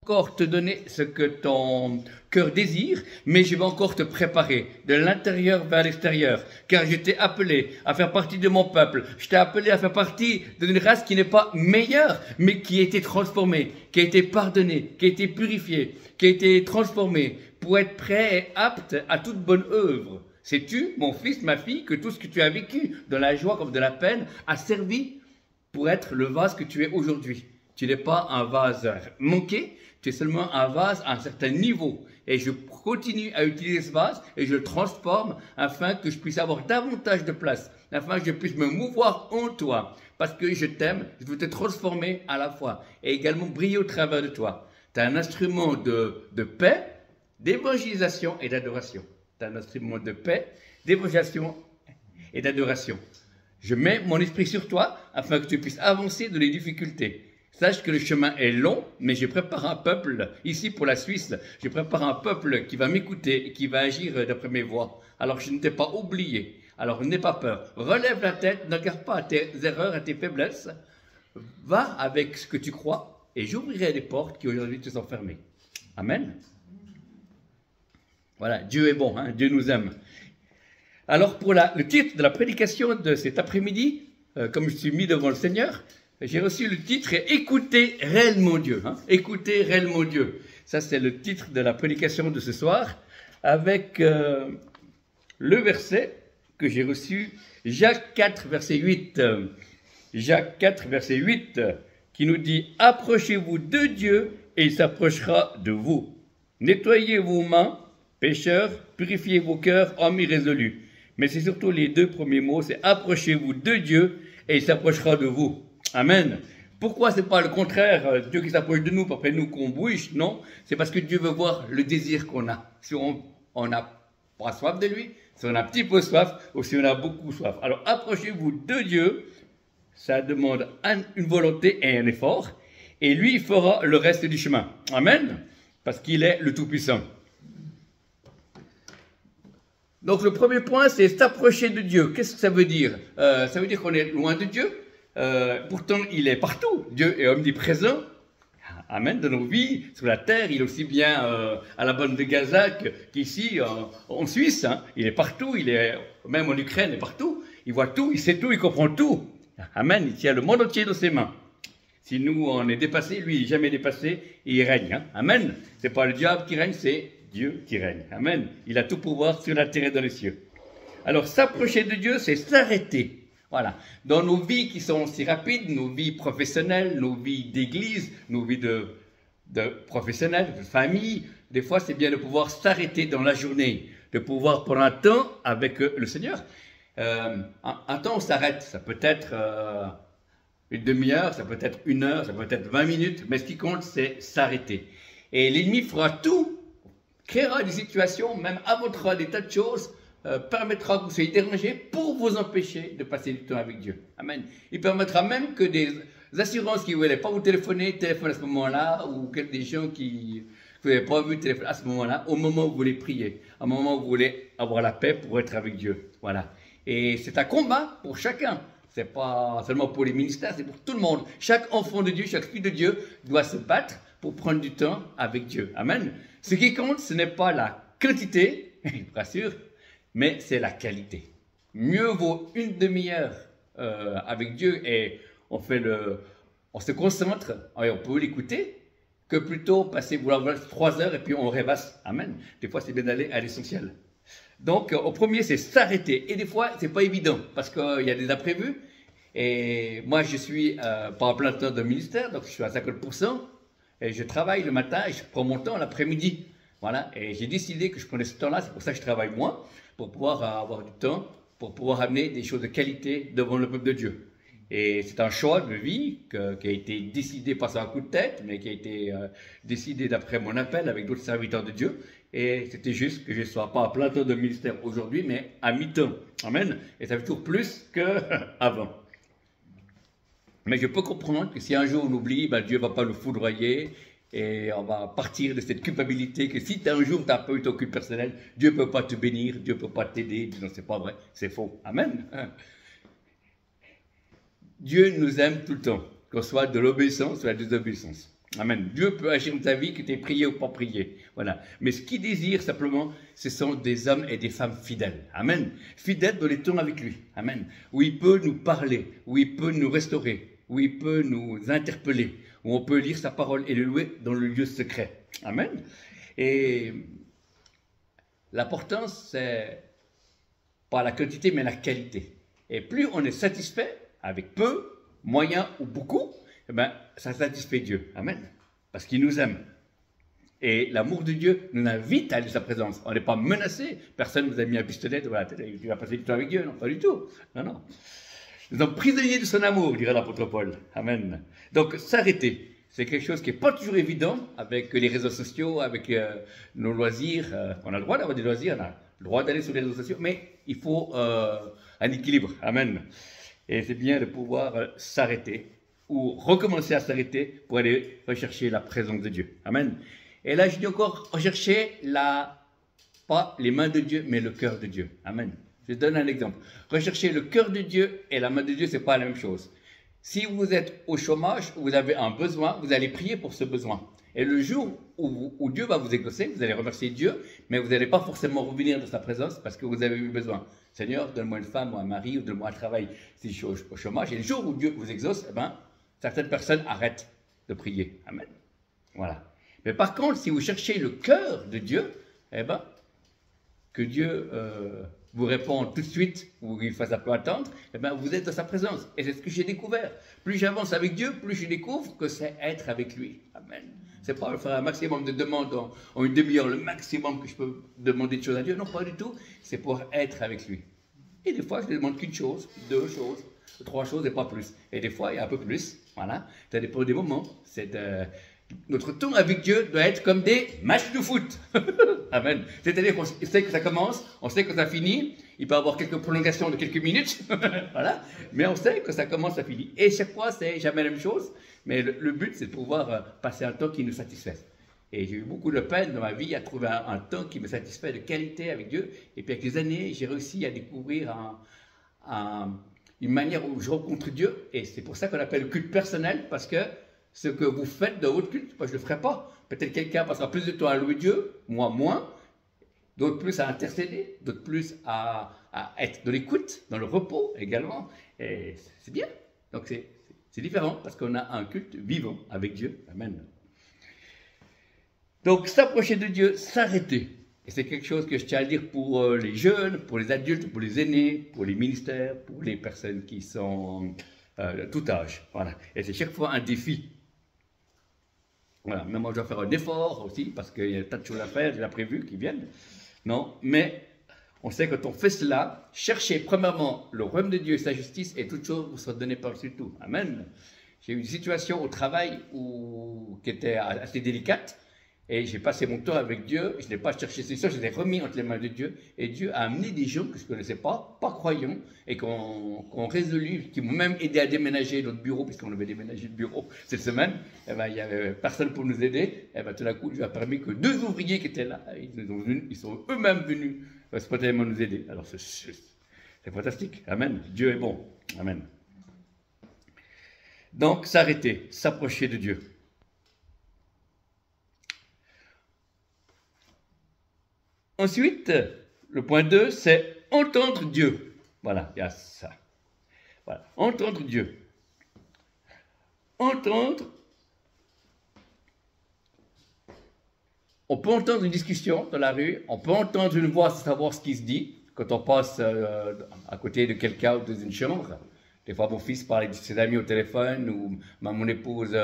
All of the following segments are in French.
encore te donner ce que ton cœur désire, mais je vais encore te préparer de l'intérieur vers l'extérieur, car je t'ai appelé à faire partie de mon peuple, je t'ai appelé à faire partie d'une race qui n'est pas meilleure, mais qui a été transformée, qui a été pardonnée, qui a été purifiée, qui a été transformée, pour être prêt et apte à toute bonne œuvre. Sais-tu, mon fils, ma fille, que tout ce que tu as vécu, de la joie comme de la peine, a servi pour être le vase que tu es aujourd'hui. Tu n'es pas un vase manqué, tu es seulement un vase à un certain niveau. Et je continue à utiliser ce vase et je le transforme afin que je puisse avoir davantage de place, afin que je puisse me mouvoir en toi. Parce que je t'aime, je veux te transformer à la fois et également briller au travers de toi. Tu as un instrument de paix, d'évangélisation et d'adoration. Tu as un instrument de paix, d'évangélisation et d'adoration. Je mets mon esprit sur toi afin que tu puisses avancer dans les difficultés. Sache que le chemin est long, mais je prépare un peuple, ici pour la Suisse, je prépare un peuple qui va m'écouter et qui va agir d'après mes voies. Alors je ne t'ai pas oublié, alors n'aie pas peur. Relève la tête, ne regarde pas à tes erreurs, à tes faiblesses. Va avec ce que tu crois et j'ouvrirai les portes qui aujourd'hui te sont fermées. Amen. Voilà, Dieu est bon, hein, Dieu nous aime. Alors pour le titre de la prédication de cet après-midi, comme je suis mis devant le Seigneur, j'ai reçu le titre « Écoutez réellement Dieu hein, ». Écoutez réellement Dieu. Ça, c'est le titre de la prédication de ce soir, avec le verset que j'ai reçu, Jacques 4, verset 8. Jacques 4, verset 8, qui nous dit « Approchez-vous de Dieu et il s'approchera de vous. Nettoyez vos mains, pécheurs, purifiez vos cœurs, hommes irrésolus. » Mais c'est surtout les deux premiers mots, c'est « Approchez-vous de Dieu et il s'approchera de vous. » Amen. Pourquoi c'est pas le contraire, Dieu qui s'approche de nous, puis après nous qu'on bouge? Non, c'est parce que Dieu veut voir le désir qu'on a. Si on n'a pas soif de lui, si on a un petit peu soif, ou si on a beaucoup soif. Alors approchez-vous de Dieu, ça demande une volonté et un effort, et lui il fera le reste du chemin. Amen. Parce qu'il est le Tout-Puissant. Donc le premier point, c'est s'approcher de Dieu. Qu'est-ce que ça veut dire? Ça veut dire qu'on est loin de Dieu. Pourtant, il est partout. Dieu est omniprésent. Amen. Dans nos vies, sur la terre, il est aussi bien à la bande de Gaza qu'ici en Suisse. Hein. Il est partout. Il est même en Ukraine, il est partout. Il voit tout, il sait tout, il comprend tout. Amen. Il tient le monde entier dans ses mains. Si nous on est dépassés, lui il n'est jamais dépassé et il règne. Hein. Amen. C'est pas le diable qui règne, c'est Dieu qui règne. Amen. Il a tout pouvoir sur la terre et dans les cieux. Alors s'approcher de Dieu, c'est s'arrêter. Voilà. Dans nos vies qui sont si rapides, nos vies professionnelles, nos vies d'église, nos vies de professionnels, de famille, des fois c'est bien de pouvoir s'arrêter dans la journée, de pouvoir prendre un temps avec le Seigneur. Un temps on s'arrête, ça peut être une demi-heure, ça peut être une heure, ça peut être 20 minutes, mais ce qui compte c'est s'arrêter. Et l'ennemi fera tout, créera des situations, même inventera des tas de choses, permettra que vous soyez dérangés pour vous empêcher de passer du temps avec Dieu. Amen. Il permettra même que des assurances qui ne voulaient pas vous téléphoner, téléphonent à ce moment-là, ou que des gens qui vous n'avez pas vu téléphoner à ce moment-là, au moment où vous voulez prier, au moment où vous voulez avoir la paix pour être avec Dieu. Voilà. Et c'est un combat pour chacun. Ce n'est pas seulement pour les ministères, c'est pour tout le monde. Chaque enfant de Dieu, chaque fille de Dieu doit se battre pour prendre du temps avec Dieu. Amen. Ce qui compte, ce n'est pas la quantité, je vous rassure, mais c'est la qualité. Mieux vaut une demi-heure avec Dieu et on se concentre, et on peut l'écouter, que plutôt passer 3 heures et puis on rêvasse. Amen. Des fois, c'est bien d'aller à l'essentiel. Donc, au premier, c'est s'arrêter. Et des fois, c'est pas évident parce qu'il y a des imprévus. Et moi, je suis pas en plein temps de ministère, donc je suis à 50%. Et je travaille le matin et je prends mon temps l'après-midi. Voilà. Et j'ai décidé que je prenais ce temps-là, c'est pour ça que je travaille moins, pour pouvoir avoir du temps, pour pouvoir amener des choses de qualité devant le peuple de Dieu. Et c'est un choix de vie qui a été décidé pas sur un coup de tête, mais qui a été décidé d'après mon appel avec d'autres serviteurs de Dieu. Et c'était juste que je ne sois pas à plein temps de ministère aujourd'hui, mais à mi-temps. Amen. Et ça fait toujours plus qu'avant. Mais je peux comprendre que si un jour on oublie, ben Dieu ne va pas nous foudroyer et on va partir de cette culpabilité que si un jour tu n'as pas eu ton culte personnel, Dieu ne peut pas te bénir, Dieu ne peut pas t'aider. Non, c'est pas vrai, c'est faux. Amen. Dieu nous aime tout le temps, qu'on soit de l'obéissance ou de la désobéissance. Amen. Dieu peut agir dans ta vie, que tu aies prié ou pas prié. Voilà. Mais ce qu'il désire simplement, ce sont des hommes et des femmes fidèles. Amen. Fidèles dans les temps avec lui. Amen. Où il peut nous parler, où il peut nous restaurer, où il peut nous interpeller, où on peut lire sa parole et le louer dans le lieu secret. Amen. Et l'important, c'est pas la quantité, mais la qualité. Et plus on est satisfait avec peu, moyen ou beaucoup, eh ben, ça satisfait Dieu. Amen. Parce qu'il nous aime. Et l'amour de Dieu nous invite à aller à sa présence. On n'est pas menacé. Personne ne vous a mis un pistolet devant la tête. Tu vas passer du temps avec Dieu. Non, pas du tout. Non, non. Nous sommes prisonniers de son amour, dirait l'apôtre Paul. Amen. Donc, s'arrêter, c'est quelque chose qui n'est pas toujours évident avec les réseaux sociaux, avec nos loisirs. On a le droit d'avoir des loisirs, on a le droit d'aller sur les réseaux sociaux, mais il faut un équilibre. Amen. Et c'est bien de pouvoir s'arrêter ou recommencer à s'arrêter pour aller rechercher la présence de Dieu. Amen. Et là, je dis encore, rechercher pas les mains de Dieu, mais le cœur de Dieu. Amen. Je donne un exemple. Rechercher le cœur de Dieu et la main de Dieu, ce n'est pas la même chose. Si vous êtes au chômage, vous avez un besoin, vous allez prier pour ce besoin. Et le jour où Dieu va vous exaucer, vous allez remercier Dieu, mais vous n'allez pas forcément revenir dans sa présence parce que vous avez eu besoin. Seigneur, donne-moi une femme ou un mari ou donne-moi un travail si je suis au chômage. Et le jour où Dieu vous exauce, eh ben, certaines personnes arrêtent de prier. Amen. Voilà. Mais par contre, si vous cherchez le cœur de Dieu, eh ben, que Dieu vous réponde tout de suite ou il fasse un peu attendre, eh ben, vous êtes dans sa présence. Et c'est ce que j'ai découvert. Plus j'avance avec Dieu, plus je découvre que c'est être avec lui. Amen. C'est pas faire un maximum de demandes en une demi-heure, le maximum que je peux demander de choses à Dieu. Non, pas du tout. C'est pour être avec lui. Et des fois, je ne demande qu'une chose, 2 choses, 3 choses et pas plus. Et des fois, il y a un peu plus. Voilà. Ça dépend des moments. Notre temps avec Dieu doit être comme des matchs de foot. Amen. C'est-à-dire qu'on sait que ça commence, on sait que ça finit. Il peut y avoir quelques prolongations de quelques minutes. Voilà. Mais on sait que ça commence, ça finit. Et chaque fois, c'est jamais la même chose. Mais le but, c'est de pouvoir passer un temps qui nous satisfasse. Et j'ai eu beaucoup de peine dans ma vie à trouver un temps qui me satisfait de qualité avec Dieu. Et puis avec les années, j'ai réussi à découvrir une manière où je rencontre Dieu. Et c'est pour ça qu'on appelle le culte personnel, parce que ce que vous faites dans votre culte, moi je ne le ferai pas. Peut-être quelqu'un passera plus de temps à louer Dieu, moi moins, d'autres plus à intercéder, d'autres plus à être dans l'écoute, dans le repos également. Et c'est bien. Donc c'est différent parce qu'on a un culte vivant avec Dieu. Amen. Donc s'approcher de Dieu, s'arrêter. Et c'est quelque chose que je tiens à dire pour les jeunes, pour les adultes, pour les aînés, pour les ministères, pour les personnes qui sont de tout âge. Voilà. Et c'est chaque fois un défi. Voilà. Mais moi, je dois faire un effort aussi, parce qu'il y a un tas de choses à faire, j'ai prévu qui viennent. Non, mais on sait que quand on fait cela, cherchez premièrement le royaume de Dieu et sa justice, et toutes choses vous seront données par-dessus tout. Amen. J'ai eu une situation au travail qui était assez délicate, et j'ai passé mon temps avec Dieu, je n'ai pas cherché ces choses, je les ai remis entre les mains de Dieu, et Dieu a amené des gens que je ne connaissais pas croyants, et qui ont résolu, qui m'ont même aidé à déménager notre bureau, puisqu'on avait déménagé le bureau cette semaine. Eh ben, il n'y avait personne pour nous aider. Et ben, tout d'un coup, Dieu a permis que 2 ouvriers qui étaient là, ils sont eux-mêmes venus spontanément nous aider. Alors c'est fantastique. Amen. Dieu est bon. Amen. Donc, s'arrêter, s'approcher de Dieu. Ensuite, le point 2, c'est entendre Dieu. Voilà, il y a ça. Voilà, entendre Dieu. Entendre. On peut entendre une discussion dans la rue, on peut entendre une voix sans savoir ce qui se dit quand on passe à côté de quelqu'un ou dans une chambre. Des fois, mon fils parle avec ses amis au téléphone ou mon épouse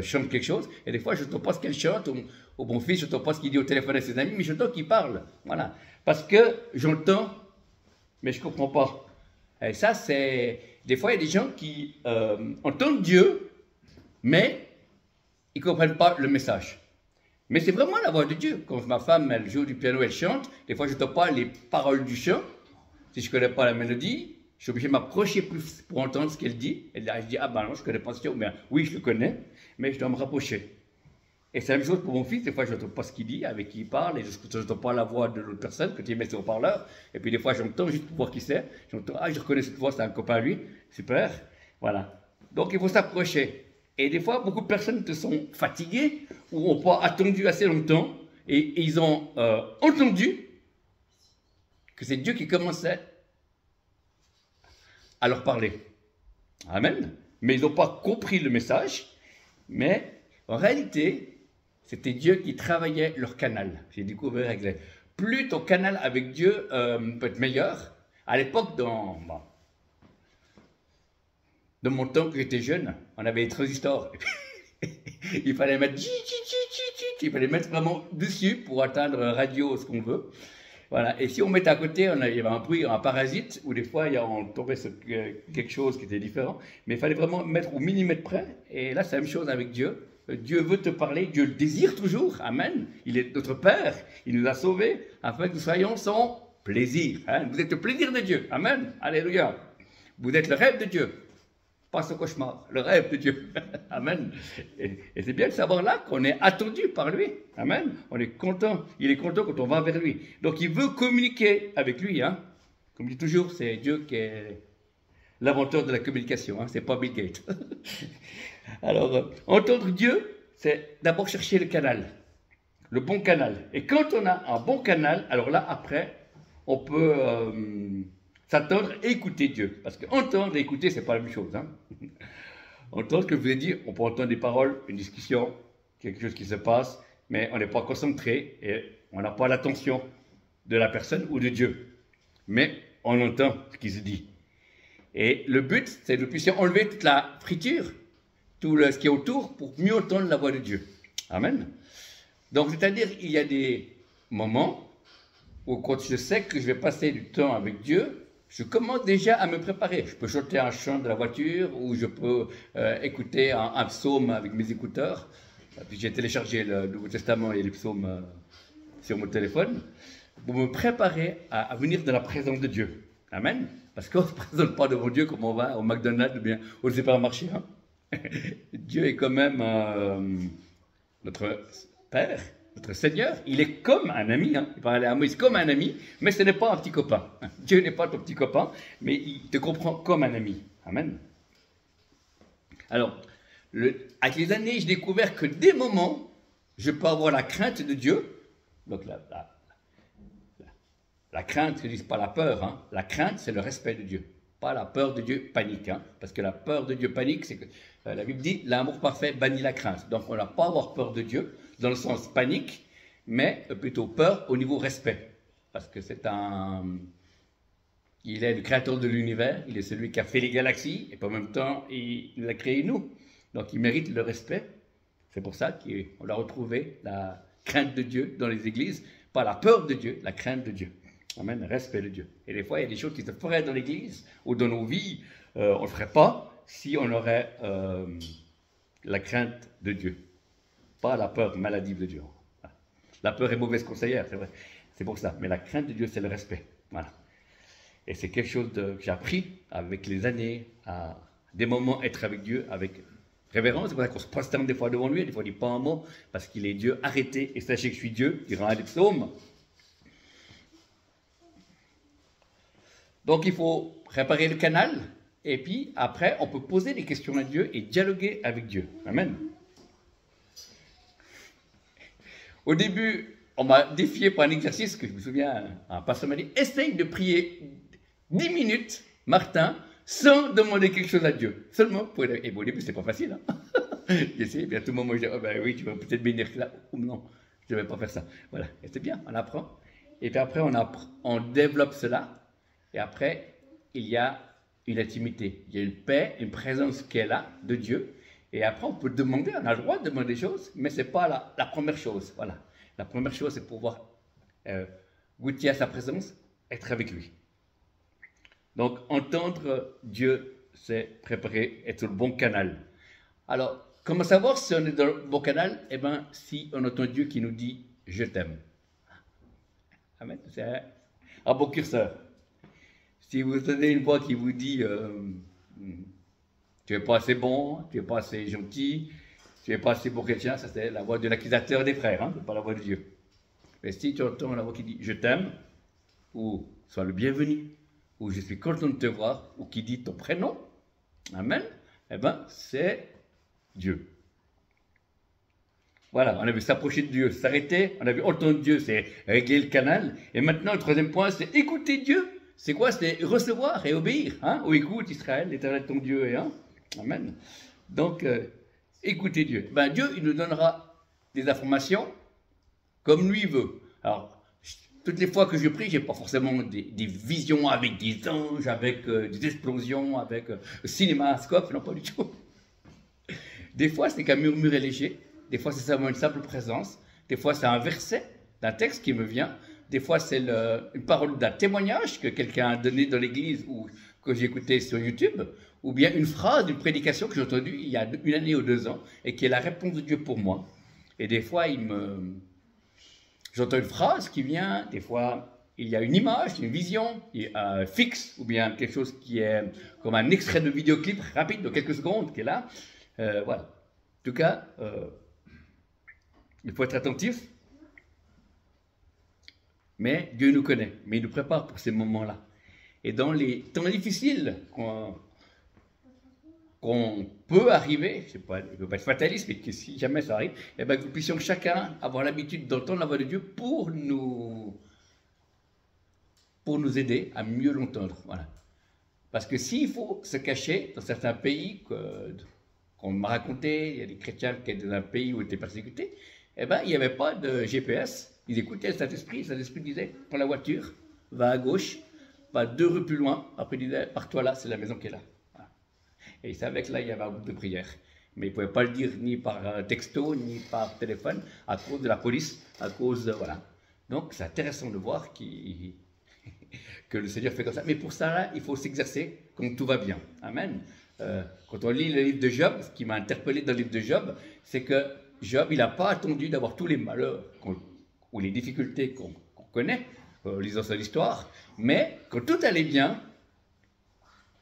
chante quelque chose. Et des fois, je n'entends pas ce qu'elle chante ou mon fils, je n'entends pas ce qu'il dit au téléphone à ses amis, mais j'entends qu'il parle. Voilà. Parce que j'entends, mais je ne comprends pas. Et ça, c'est... Des fois, il y a des gens qui entendent Dieu, mais ils ne comprennent pas le message. Mais c'est vraiment la voix de Dieu. Quand ma femme, elle joue du piano, elle chante, des fois, je n'entends pas les paroles du chant. Si je ne connais pas la mélodie, je suis obligé de m'approcher plus pour entendre ce qu'elle dit. Et là, je dis, ah ben non, je ne connais pas ce chant. Mais oui, je le connais, mais je dois me rapprocher. Et c'est la même chose pour mon fils. Des fois, je n'entends pas ce qu'il dit, avec qui il parle, et je n'entends pas la voix de l'autre personne, que tu mets sur le haut-parleur. Et puis des fois, j'entends juste pour voir qui c'est. J'entends, ah, je reconnais cette voix, c'est un copain à lui. Super. Voilà. Donc, il faut s'approcher. Et des fois, beaucoup de personnes te sont fatiguées ou n'ont pas attendu assez longtemps et ils ont entendu que c'est Dieu qui commençait à leur parler. Amen. Mais ils n'ont pas compris le message. Mais en réalité, c'était Dieu qui travaillait leur canal. J'ai découvert que plus ton canal avec Dieu peut être meilleur. À l'époque, dans mon temps que j'étais jeune, on avait les transistors. Il fallait mettre il fallait mettre vraiment dessus pour atteindre radio, ce qu'on veut. Voilà. Et si on mettait à côté, il y avait un bruit, un parasite, ou des fois on tombait sur quelque chose qui était différent. Mais il fallait vraiment mettre au millimètre près. Et là, c'est la même chose avec Dieu. Dieu veut te parler, Dieu le désire toujours. Amen. Il est notre Père. Il nous a sauvés afin que nous soyons son plaisir. Hein. Vous êtes le plaisir de Dieu. Amen. Alléluia. Vous êtes le rêve de Dieu. Pas ce cauchemar, le rêve de Dieu. Amen. Et c'est bien de savoir là qu'on est attendu par lui. Amen. On est content. Il est content quand on va vers lui. Donc il veut communiquer avec lui. Hein. Comme je dis toujours, c'est Dieu qui est l'inventeur de la communication. Hein. C'est pas Bill Gates. Alors, entendre Dieu, c'est d'abord chercher le canal. Le bon canal. Et quand on a un bon canal, alors là, après, on peut s'attendre et écouter Dieu. Parce qu'entendre et écouter, c'est pas la même chose. Hein. Entendre, ce que je vous ai dit, on peut entendre des paroles, une discussion, quelque chose qui se passe, mais on n'est pas concentré et on n'a pas l'attention de la personne ou de Dieu. Mais on entend ce qui se dit. Et le but, c'est de puisser enlever toute la friture, tout ce qui est autour, pour mieux entendre la voix de Dieu. Amen. Donc, c'est-à-dire, il y a des moments où quand je sais que je vais passer du temps avec Dieu, je commence déjà à me préparer. Je peux chanter un chant de la voiture ou je peux écouter un psaume avec mes écouteurs. Puis j'ai téléchargé le Nouveau Testament et les psaumes sur mon téléphone pour me préparer à venir dans la présence de Dieu. Amen. Parce qu'on ne se présente pas devant Dieu comme on va au McDonald's ou bien au supermarché. Hein. Dieu est quand même notre Père, notre Seigneur. Il est comme un ami. Hein. Il parlait à Moïse comme un ami, mais ce n'est pas un petit copain. Dieu n'est pas ton petit copain, mais il te comprend comme un ami. Amen. Alors, avec les années, j'ai découvert que des moments, je peux avoir la crainte de Dieu. Donc la crainte, je ne dis pas la peur. Hein. La crainte, c'est le respect de Dieu. Pas la peur de Dieu panique. Hein. Parce que la peur de Dieu panique, c'est que la Bible dit l'amour parfait bannit la crainte. Donc on n'a pas à avoir peur de Dieu dans le sens panique, mais plutôt peur au niveau respect. Parce que il est le créateur de l'univers, il est celui qui a fait les galaxies, et en même temps, il nous a créé nous. Donc il mérite le respect. C'est pour ça qu'on a retrouvé la crainte de Dieu dans les églises. Pas la peur de Dieu, la crainte de Dieu. Amen, le respect de Dieu. Et des fois, il y a des choses qui se feraient dans l'église ou dans nos vies, on ne le ferait pas si on aurait la crainte de Dieu. Pas la peur maladive de Dieu. La peur est mauvaise conseillère, c'est vrai. C'est pour ça. Mais la crainte de Dieu, c'est le respect. Voilà. Et c'est quelque chose que j'ai appris avec les années, à des moments être avec Dieu, avec révérence. C'est pour ça qu'on se prosterne des fois devant lui, des fois on ne dit pas un mot, parce qu'il est Dieu. Arrêtez et sachez que je suis Dieu, il rend des psaumes. Donc il faut préparer le canal, et puis après, on peut poser des questions à Dieu et dialoguer avec Dieu. Amen. Au début, on m'a défié par un exercice que je me souviens, un pasteur m'a dit, essaye de prier 10 minutes, Martin, sans demander quelque chose à Dieu. Seulement pour... Et bon, au début, c'est pas facile. Hein. J'ai essayé, puis à tout moment, je dis, oh ben oui, tu vas peut-être bénir là. Ou non, je ne vais pas faire ça. Voilà, et c'est bien, on apprend. Et puis après, on développe cela. Et après, il y a une intimité, il y a une paix, une présence qui est là, de Dieu. Et après, on peut demander, on a le droit de demander des choses, mais ce n'est pas la première chose. Voilà. La première chose, c'est pouvoir goûter à sa présence, être avec lui. Donc, entendre Dieu, c'est préparer, être sur le bon canal. Alors, comment savoir si on est dans le bon canal? Eh bien, si on entend Dieu qui nous dit « Je t'aime ». Amen. C'est un bon curseur. Si vous entendez une voix qui vous dit tu n'es pas assez bon, tu n'es pas assez gentil, tu n'es pas assez bon chrétien, ça c'est la voix de l'accusateur des frères, hein, pas la voix de Dieu. Mais si tu entends la voix qui dit je t'aime, ou sois le bienvenu, ou je suis content de te voir, ou qui dit ton prénom, amen, eh bien c'est Dieu. Voilà, on a vu s'approcher de Dieu, s'arrêter, on a vu entendre Dieu, c'est régler le canal. Et maintenant, le troisième point, c'est écouter Dieu. C'est quoi? C'est recevoir et obéir. Hein? Oh, écoute Israël, l'Éternel ton Dieu est un. Amen. Donc, écoutez Dieu. Ben, Dieu, il nous donnera des informations comme lui veut. Alors, toutes les fois que je prie, je n'ai pas forcément des visions avec des anges, avec des explosions, avec cinémascope, non pas du tout. Des fois, c'est qu'un murmure léger. Des fois, c'est seulement une simple présence. Des fois, c'est un verset d'un texte qui me vient. Des fois, c'est une parole d'un témoignage que quelqu'un a donné dans l'église ou que j'ai écouté sur YouTube. Ou bien une phrase d'une prédication que j'ai entendue il y a 1 année ou 2 ans et qui est la réponse de Dieu pour moi. Et des fois, j'entends une phrase qui vient. Des fois, il y a une image, une vision fixe ou bien quelque chose qui est comme un extrait de vidéoclip rapide de quelques secondes qui est là. Voilà. En tout cas, il faut être attentif, mais Dieu nous connaît, mais il nous prépare pour ces moments-là. Et dans les temps difficiles qu'on peut arriver, je ne veux pas être fataliste, mais que si jamais ça arrive, eh bien, que nous puissions chacun avoir l'habitude d'entendre la voix de Dieu pour nous aider à mieux l'entendre. Voilà. Parce que s'il faut se cacher dans certains pays qu'on m'a raconté, il y a des chrétiens qui étaient dans un pays où ils étaient persécutés, eh bien, il n'y avait pas de GPS. Ils écoutaient le Saint-Esprit. Le Saint-Esprit disait, prends la voiture, va à gauche, va 2 rues plus loin. Après, il disait, pars-toi là, c'est la maison qui est là. Voilà. Et ils savaient que là, il y avait un groupe de prière. Mais ils ne pouvaient pas le dire ni par texto, ni par téléphone, à cause de la police, à cause de... Voilà. Donc, c'est intéressant de voir que le Seigneur fait comme ça. Mais pour ça, là, il faut s'exercer quand tout va bien. Amen. Quand on lit le livre de Job, ce qui m'a interpellé dans le livre de Job, c'est que Job, il n'a pas attendu d'avoir tous les malheurs ou les difficultés qu'on connaît, en lisant son histoire, mais quand tout allait bien,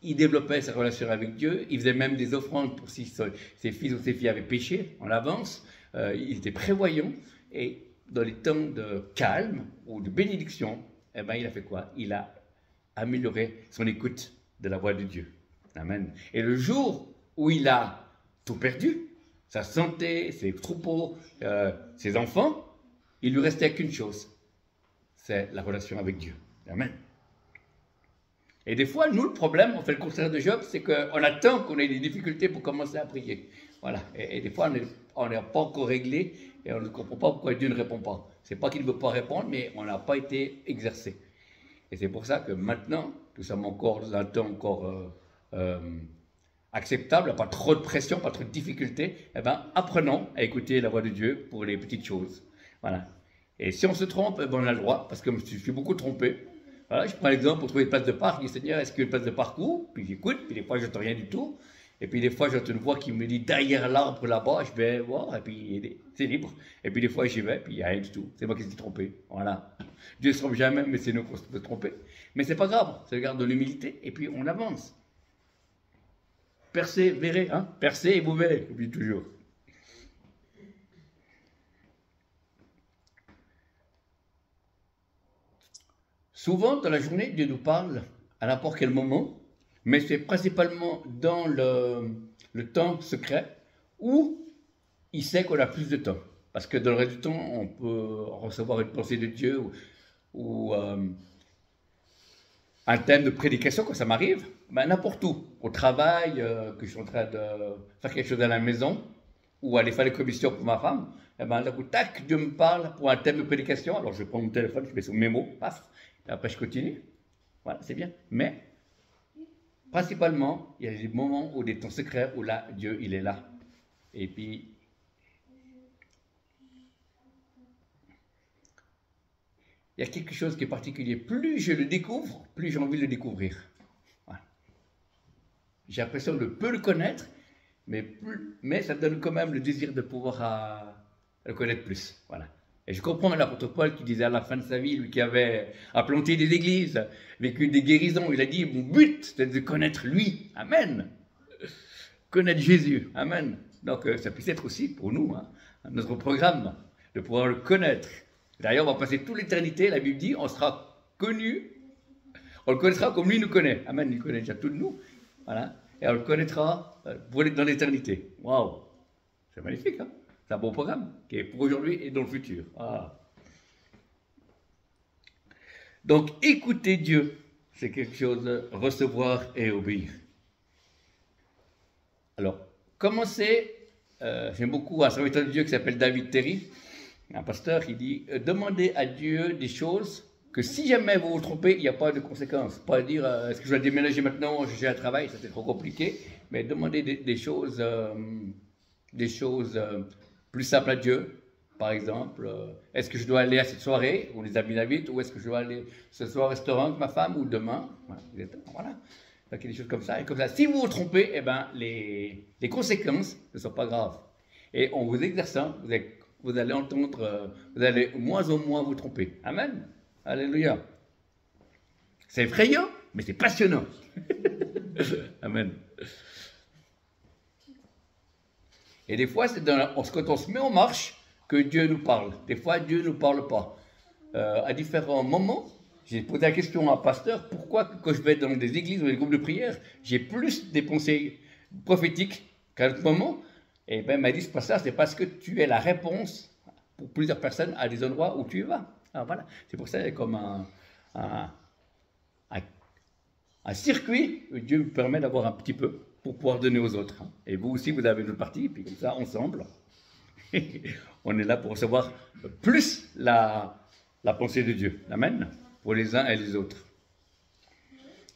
il développait sa relation avec Dieu, il faisait même des offrandes pour si ses fils ou ses filles avaient péché en avance, il était prévoyant, et dans les temps de calme ou de bénédiction, eh ben, il a fait quoi? Il a amélioré son écoute de la voix de Dieu. Amen. Et le jour où il a tout perdu, sa santé, ses troupeaux, ses enfants, il lui restait qu'une chose, c'est la relation avec Dieu. Amen. Et des fois, nous, le problème, on fait le contraire de Job, c'est qu'on attend qu'on ait des difficultés pour commencer à prier. Voilà. Et des fois, on n'est pas encore réglé et on ne comprend pas pourquoi Dieu ne répond pas. C'est pas qu'il ne veut pas répondre, mais on n'a pas été exercé. Et c'est pour ça que maintenant, nous sommes encore dans un temps encore acceptable, pas trop de pression, pas trop de difficultés, eh bien, apprenons à écouter la voix de Dieu pour les petites choses. Voilà. Et si on se trompe, eh ben, on a le droit, parce que je suis beaucoup trompé. Voilà, je prends l'exemple pour trouver une place de parc, je dis Seigneur, est-ce qu'il y a une place de parcours? Puis j'écoute, puis des fois je n'entends rien du tout. Et puis des fois j'entends une voix qui me dit derrière l'arbre là-bas, je vais voir, et puis c'est libre. Et puis des fois j'y vais, puis il n'y a rien du tout. C'est moi qui suis trompé. Voilà. Dieu ne se trompe jamais, mais c'est nous qu'on peut se tromper. Mais c'est pas grave, ça garde de l'humilité, et puis on avance. Persévérez, hein? Percez et vous verrez, oublie toujours. Souvent, dans la journée, Dieu nous parle à n'importe quel moment, mais c'est principalement dans le temps secret où il sait qu'on a plus de temps. Parce que dans le reste du temps, on peut recevoir une pensée de Dieu ou un thème de prédication, quand ça m'arrive, ben n'importe où. Au travail, que je suis en train de faire quelque chose à la maison, ou aller faire les commissions pour ma femme, et ben d'un coup, tac, Dieu me parle pour un thème de prédication. Alors je prends mon téléphone, je mets sur mémo, paf, et après je continue. Voilà, c'est bien. Mais, principalement, il y a des moments où des temps secrets, où là, Dieu, il est là. Et puis, il y a quelque chose qui est particulier. Plus je le découvre, plus j'ai envie de le découvrir. Voilà. J'ai l'impression de peu le connaître, mais ça donne quand même le désir de pouvoir le connaître plus. Voilà. Et je comprends l'apôtre Paul qui disait à la fin de sa vie, lui qui avait implanté des églises, vécu des guérisons, il a dit, mon but, c'est de connaître lui. Amen. Connaître Jésus. Amen. Donc ça puisse être aussi pour nous, hein, notre programme, de pouvoir le connaître. D'ailleurs, on va passer toute l'éternité, la Bible dit, on sera connu, on le connaîtra comme lui nous connaît. Amen, il connaît déjà tout de nous. Voilà. Et on le connaîtra dans l'éternité. Waouh! C'est magnifique, hein? C'est un bon programme qui est pour aujourd'hui et dans le futur. Ah. Donc, écouter Dieu, c'est quelque chose, recevoir et obéir. Alors, commencez, j'aime beaucoup un serviteur de Dieu qui s'appelle David Terry, un pasteur, il dit, demandez à Dieu des choses que si jamais vous vous trompez, il n'y a pas de conséquences. Pas dire, est-ce que je dois déménager maintenant, j'ai un travail, ça c'est trop compliqué, mais demandez des choses plus simples à Dieu. Par exemple, est-ce que je dois aller à cette soirée où les amis l'invitent, ou est-ce que je dois aller ce soir au restaurant avec ma femme, ou demain? Voilà. Donc, il y a des choses comme ça. Et comme ça, si vous vous trompez, eh ben, les conséquences ne sont pas graves. Et en vous exerçant, vous allez entendre, vous allez moins en moins vous tromper. Amen. Alléluia. C'est effrayant, mais c'est passionnant. Amen. Et des fois, c'est quand on se met en marche que Dieu nous parle. Des fois, Dieu ne nous parle pas. À différents moments, j'ai posé la question à un pasteur, pourquoi quand je vais dans des églises ou des groupes de prière, j'ai plus des pensées prophétiques qu'à d'autres moments? Et bien, il m'a dit, ce pasteur, c'est parce que tu es la réponse pour plusieurs personnes à des endroits où tu y vas. Alors voilà, c'est pour ça, comme un circuit, Dieu me permet d'avoir un petit peu pour pouvoir donner aux autres. Et vous aussi, vous avez une partie, puis comme ça, ensemble, on est là pour recevoir plus la pensée de Dieu. Amen. Pour les uns et les autres.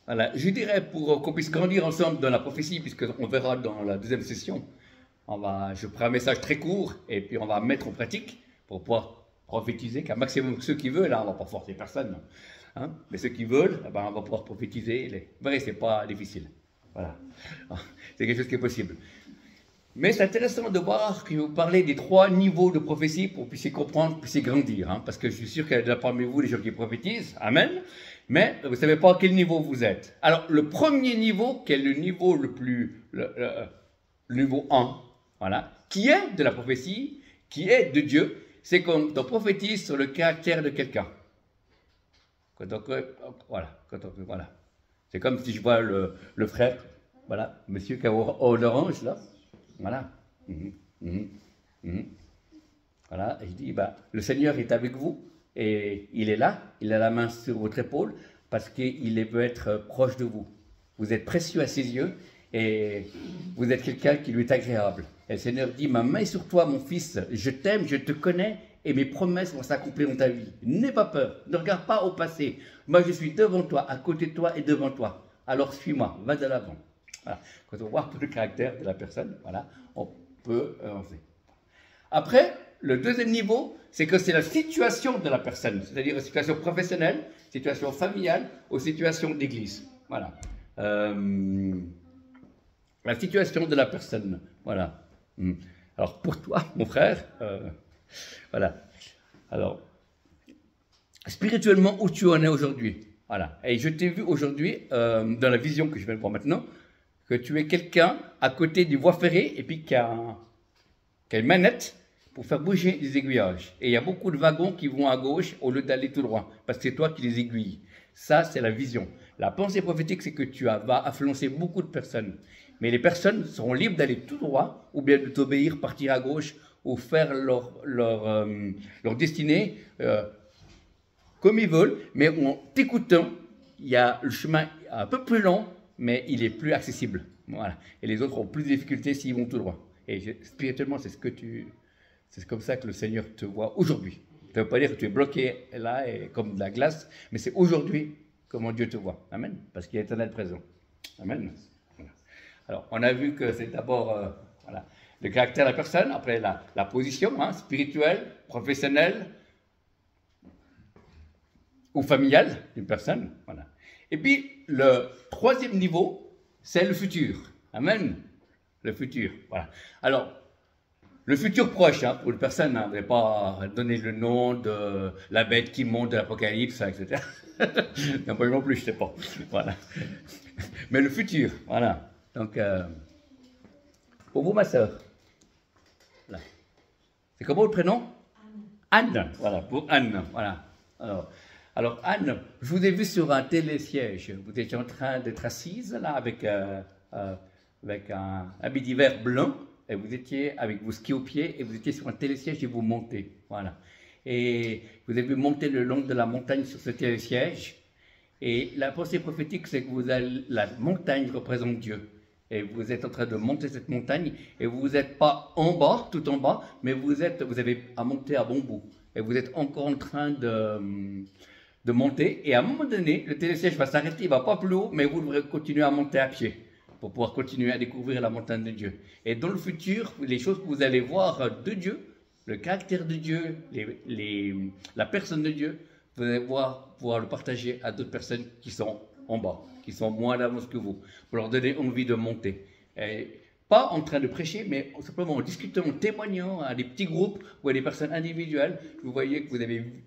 Voilà, je dirais pour qu'on puisse grandir ensemble dans la prophétie, puisqu'on verra dans la deuxième session, je ferai un message très court et puis on va mettre en pratique pour pouvoir prophétiser qu'un maximum de ceux qui veulent, là on ne va pas forcer personne, hein, mais ceux qui veulent, on va pouvoir prophétiser. Vous verrez, ce n'est pas difficile. Voilà, c'est quelque chose qui est possible. Mais c'est intéressant de voir que vous parlez des 3 niveaux de prophétie pour que vous puissiez comprendre, puissiez grandir. Hein, parce que je suis sûr qu'il y a parmi vous des gens qui prophétisent. Amen. Mais vous ne savez pas à quel niveau vous êtes. Alors, le premier niveau, qui est le niveau le niveau 1, voilà, qui est de la prophétie, qui est de Dieu, c'est quand on prophétise sur le caractère de quelqu'un. Voilà. C'est comme si je vois le frère, voilà, monsieur qui a l'orange, là. Voilà. Voilà, et je dis, le Seigneur est avec vous, et il est là, il a la main sur votre épaule, parce qu'il veut être proche de vous. Vous êtes précieux à ses yeux, et vous êtes quelqu'un qui lui est agréable. Et le Seigneur dit, ma main est sur toi, mon fils, je t'aime, je te connais, et mes promesses vont s'accomplir dans ta vie. N'aie pas peur, ne regarde pas au passé. Moi, je suis devant toi, à côté de toi et devant toi. Alors suis-moi, va de l'avant. Voilà. Quand on voit un peu le caractère de la personne, voilà, on peut avancer. Après, le deuxième niveau, c'est que c'est la situation de la personne, c'est-à-dire la situation professionnelle, situation familiale ou situation d'église. Voilà. La situation de la personne. Voilà. Alors, pour toi, mon frère, voilà. Alors, spirituellement, où tu en es aujourd'hui? Voilà. Et je t'ai vu aujourd'hui, dans la vision que je vais voir maintenant, que tu es quelqu'un à côté du voie ferrée et puis qui a une manette pour faire bouger les aiguillages. Et il y a beaucoup de wagons qui vont à gauche au lieu d'aller tout droit, parce que c'est toi qui les aiguilles. Ça, c'est la vision. La pensée prophétique, c'est que tu vas influencer beaucoup de personnes. Mais les personnes seront libres d'aller tout droit, ou bien de t'obéir, partir à gauche, ou faire leur destinée comme ils veulent. Mais en t'écoutant, il y a le chemin un peu plus long, mais il est plus accessible. Voilà. Et les autres ont plus de difficultés s'ils vont tout droit. Et spirituellement, c'est comme ça que le Seigneur te voit aujourd'hui. Ça ne veut pas dire que tu es bloqué là, et comme de la glace, mais c'est aujourd'hui comment Dieu te voit. Amen. Parce qu'il est éternel présent. Amen. Voilà. Alors, on a vu que c'est d'abord voilà, le caractère de la personne, après la position spirituelle, professionnelle ou familiale d'une personne. Voilà. Et puis, le troisième niveau, c'est le futur. Amen. Le futur. Voilà. Alors, le futur proche, pour une personne, on ne va pas donner le nom de la bête qui monte de l'Apocalypse, etc. Non, moi non plus, je ne sais pas. Voilà. Mais le futur, voilà. Donc, pour vous, ma soeur. Voilà. C'est comment le prénom? Anne. Anne. Voilà, pour Anne. Voilà. Alors, Anne, je vous ai vu sur un télésiège. Vous étiez en train d'être assise, là, avec un habit d'hiver blanc. et vous étiez avec vos skis aux pieds, et vous étiez sur un télésiège et vous montez. Voilà. Et vous avez monté le long de la montagne sur ce télésiège. Et la pensée prophétique, c'est que la montagne représente Dieu. Et vous êtes en train de monter cette montagne, et vous n'êtes pas en bas, tout en bas, mais vous avez à monter à bon bout. Et vous êtes encore en train de monter, et à un moment donné, le télésiège va s'arrêter, il ne va pas plus haut, mais vous devrez continuer à monter à pied pour pouvoir continuer à découvrir la montagne de Dieu. Et dans le futur, les choses que vous allez voir de Dieu, le caractère de Dieu, la personne de Dieu, vous allez pouvoir le partager à d'autres personnes qui sont en bas, qui sont moins d'avance que vous, pour leur donner envie de monter. Et pas en train de prêcher, mais simplement en discutant, en témoignant à des petits groupes ou à des personnes individuelles. Vous voyez que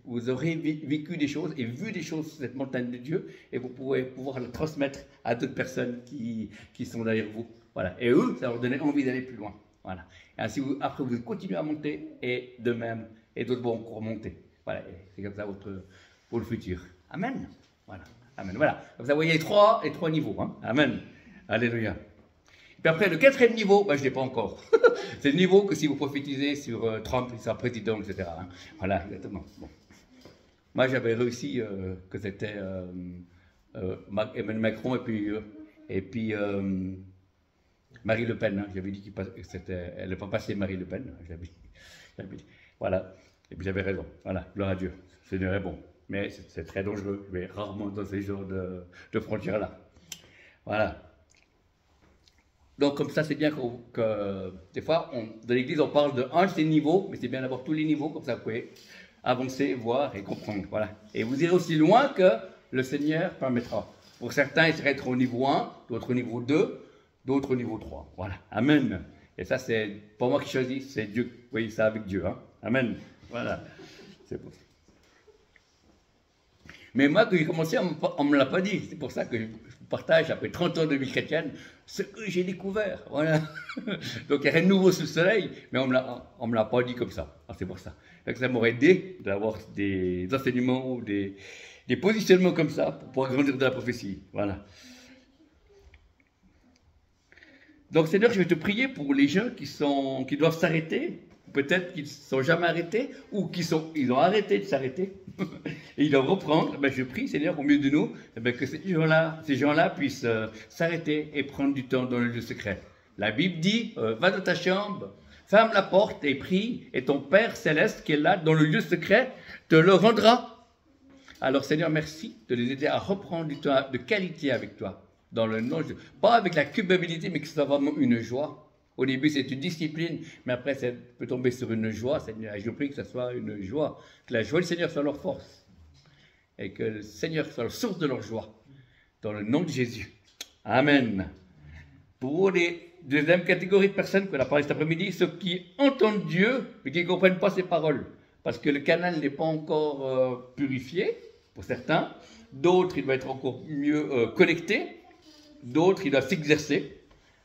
vous aurez vécu des choses et vu des choses sur cette montagne de Dieu, et vous pourrez pouvoir le transmettre à d'autres personnes qui sont derrière vous. Voilà. Et eux, ça leur donner envie d'aller plus loin. Voilà. Et ainsi, après, vous continuez à monter, et de même, et d'autres vont encore monter. Voilà. C'est comme ça pour le futur. Amen. Voilà. Amen. Voilà. Vous voyez les trois niveaux. Hein. Amen. Alléluia. Puis après, le quatrième niveau, ben, je ne l'ai pas encore. C'est le niveau que si vous prophétisez sur Trump, il sera président, etc. Hein. Voilà, exactement. Bon. Moi, j'avais réussi que c'était Emmanuel Macron et puis Marie Le Pen. Hein. J'avais dit elle n'est pas passée Marie Le Pen. J'avais dit. Voilà. Et puis j'avais raison. Voilà, gloire à Dieu. C'est bon. Mais c'est très dangereux. Je vais rarement dans ces genres de frontières-là. Voilà. Donc comme ça, c'est bien que des fois, dans l'église, on parle d'un de ces niveaux, mais c'est bien d'avoir tous les niveaux, comme ça vous pouvez avancer, voir et comprendre. Voilà. Et vous irez aussi loin que le Seigneur permettra. Pour certains, ils seraient être au niveau 1, d'autres au niveau 2, d'autres au niveau 3. Voilà. Amen. Et ça, c'est pas moi qui choisis, c'est Dieu. Vous voyez ça avec Dieu. Hein. Amen. Voilà. C'est bon. Mais moi, quand j'ai commencé, on ne me l'a pas dit. C'est pour ça que je partage, après 30 ans de vie chrétienne, ce que j'ai découvert. Voilà. Donc, il n'y a rien de nouveau sous le soleil, mais on ne me l'a pas dit comme ça. Ah, c'est pour ça. Donc, ça m'aurait aidé d'avoir des enseignements ou des positionnements comme ça pour pouvoir grandir dans la prophétie. Voilà. Donc, Seigneur, je vais te prier pour les gens qui doivent s'arrêter. Peut-être qu'ils ne sont jamais arrêtés, ou ils ont arrêté de s'arrêter, et ils doivent reprendre. Ben, je prie, Seigneur, au milieu de nous, que ces gens-là puissent s'arrêter et prendre du temps dans le lieu secret. La Bible dit, va dans ta chambre, ferme la porte et prie, et ton Père céleste qui est là, dans le lieu secret, te le rendra. Alors, Seigneur, merci de les aider à reprendre du temps de qualité avec toi, dans le nom de Dieu. Pas avec la culpabilité, mais que ce soit vraiment une joie. Au début, c'est une discipline, mais après, ça peut tomber sur une joie, Seigneur. Et je prie que ce soit une joie, que la joie du Seigneur soit leur force, et que le Seigneur soit la source de leur joie, dans le nom de Jésus. Amen. Pour les deuxième catégorie de personnes qu'on a parlé cet après-midi, ceux qui entendent Dieu, mais qui ne comprennent pas ses paroles, parce que le canal n'est pas encore purifié, pour certains. D'autres, il doit être encore mieux connecté. D'autres, il doit s'exercer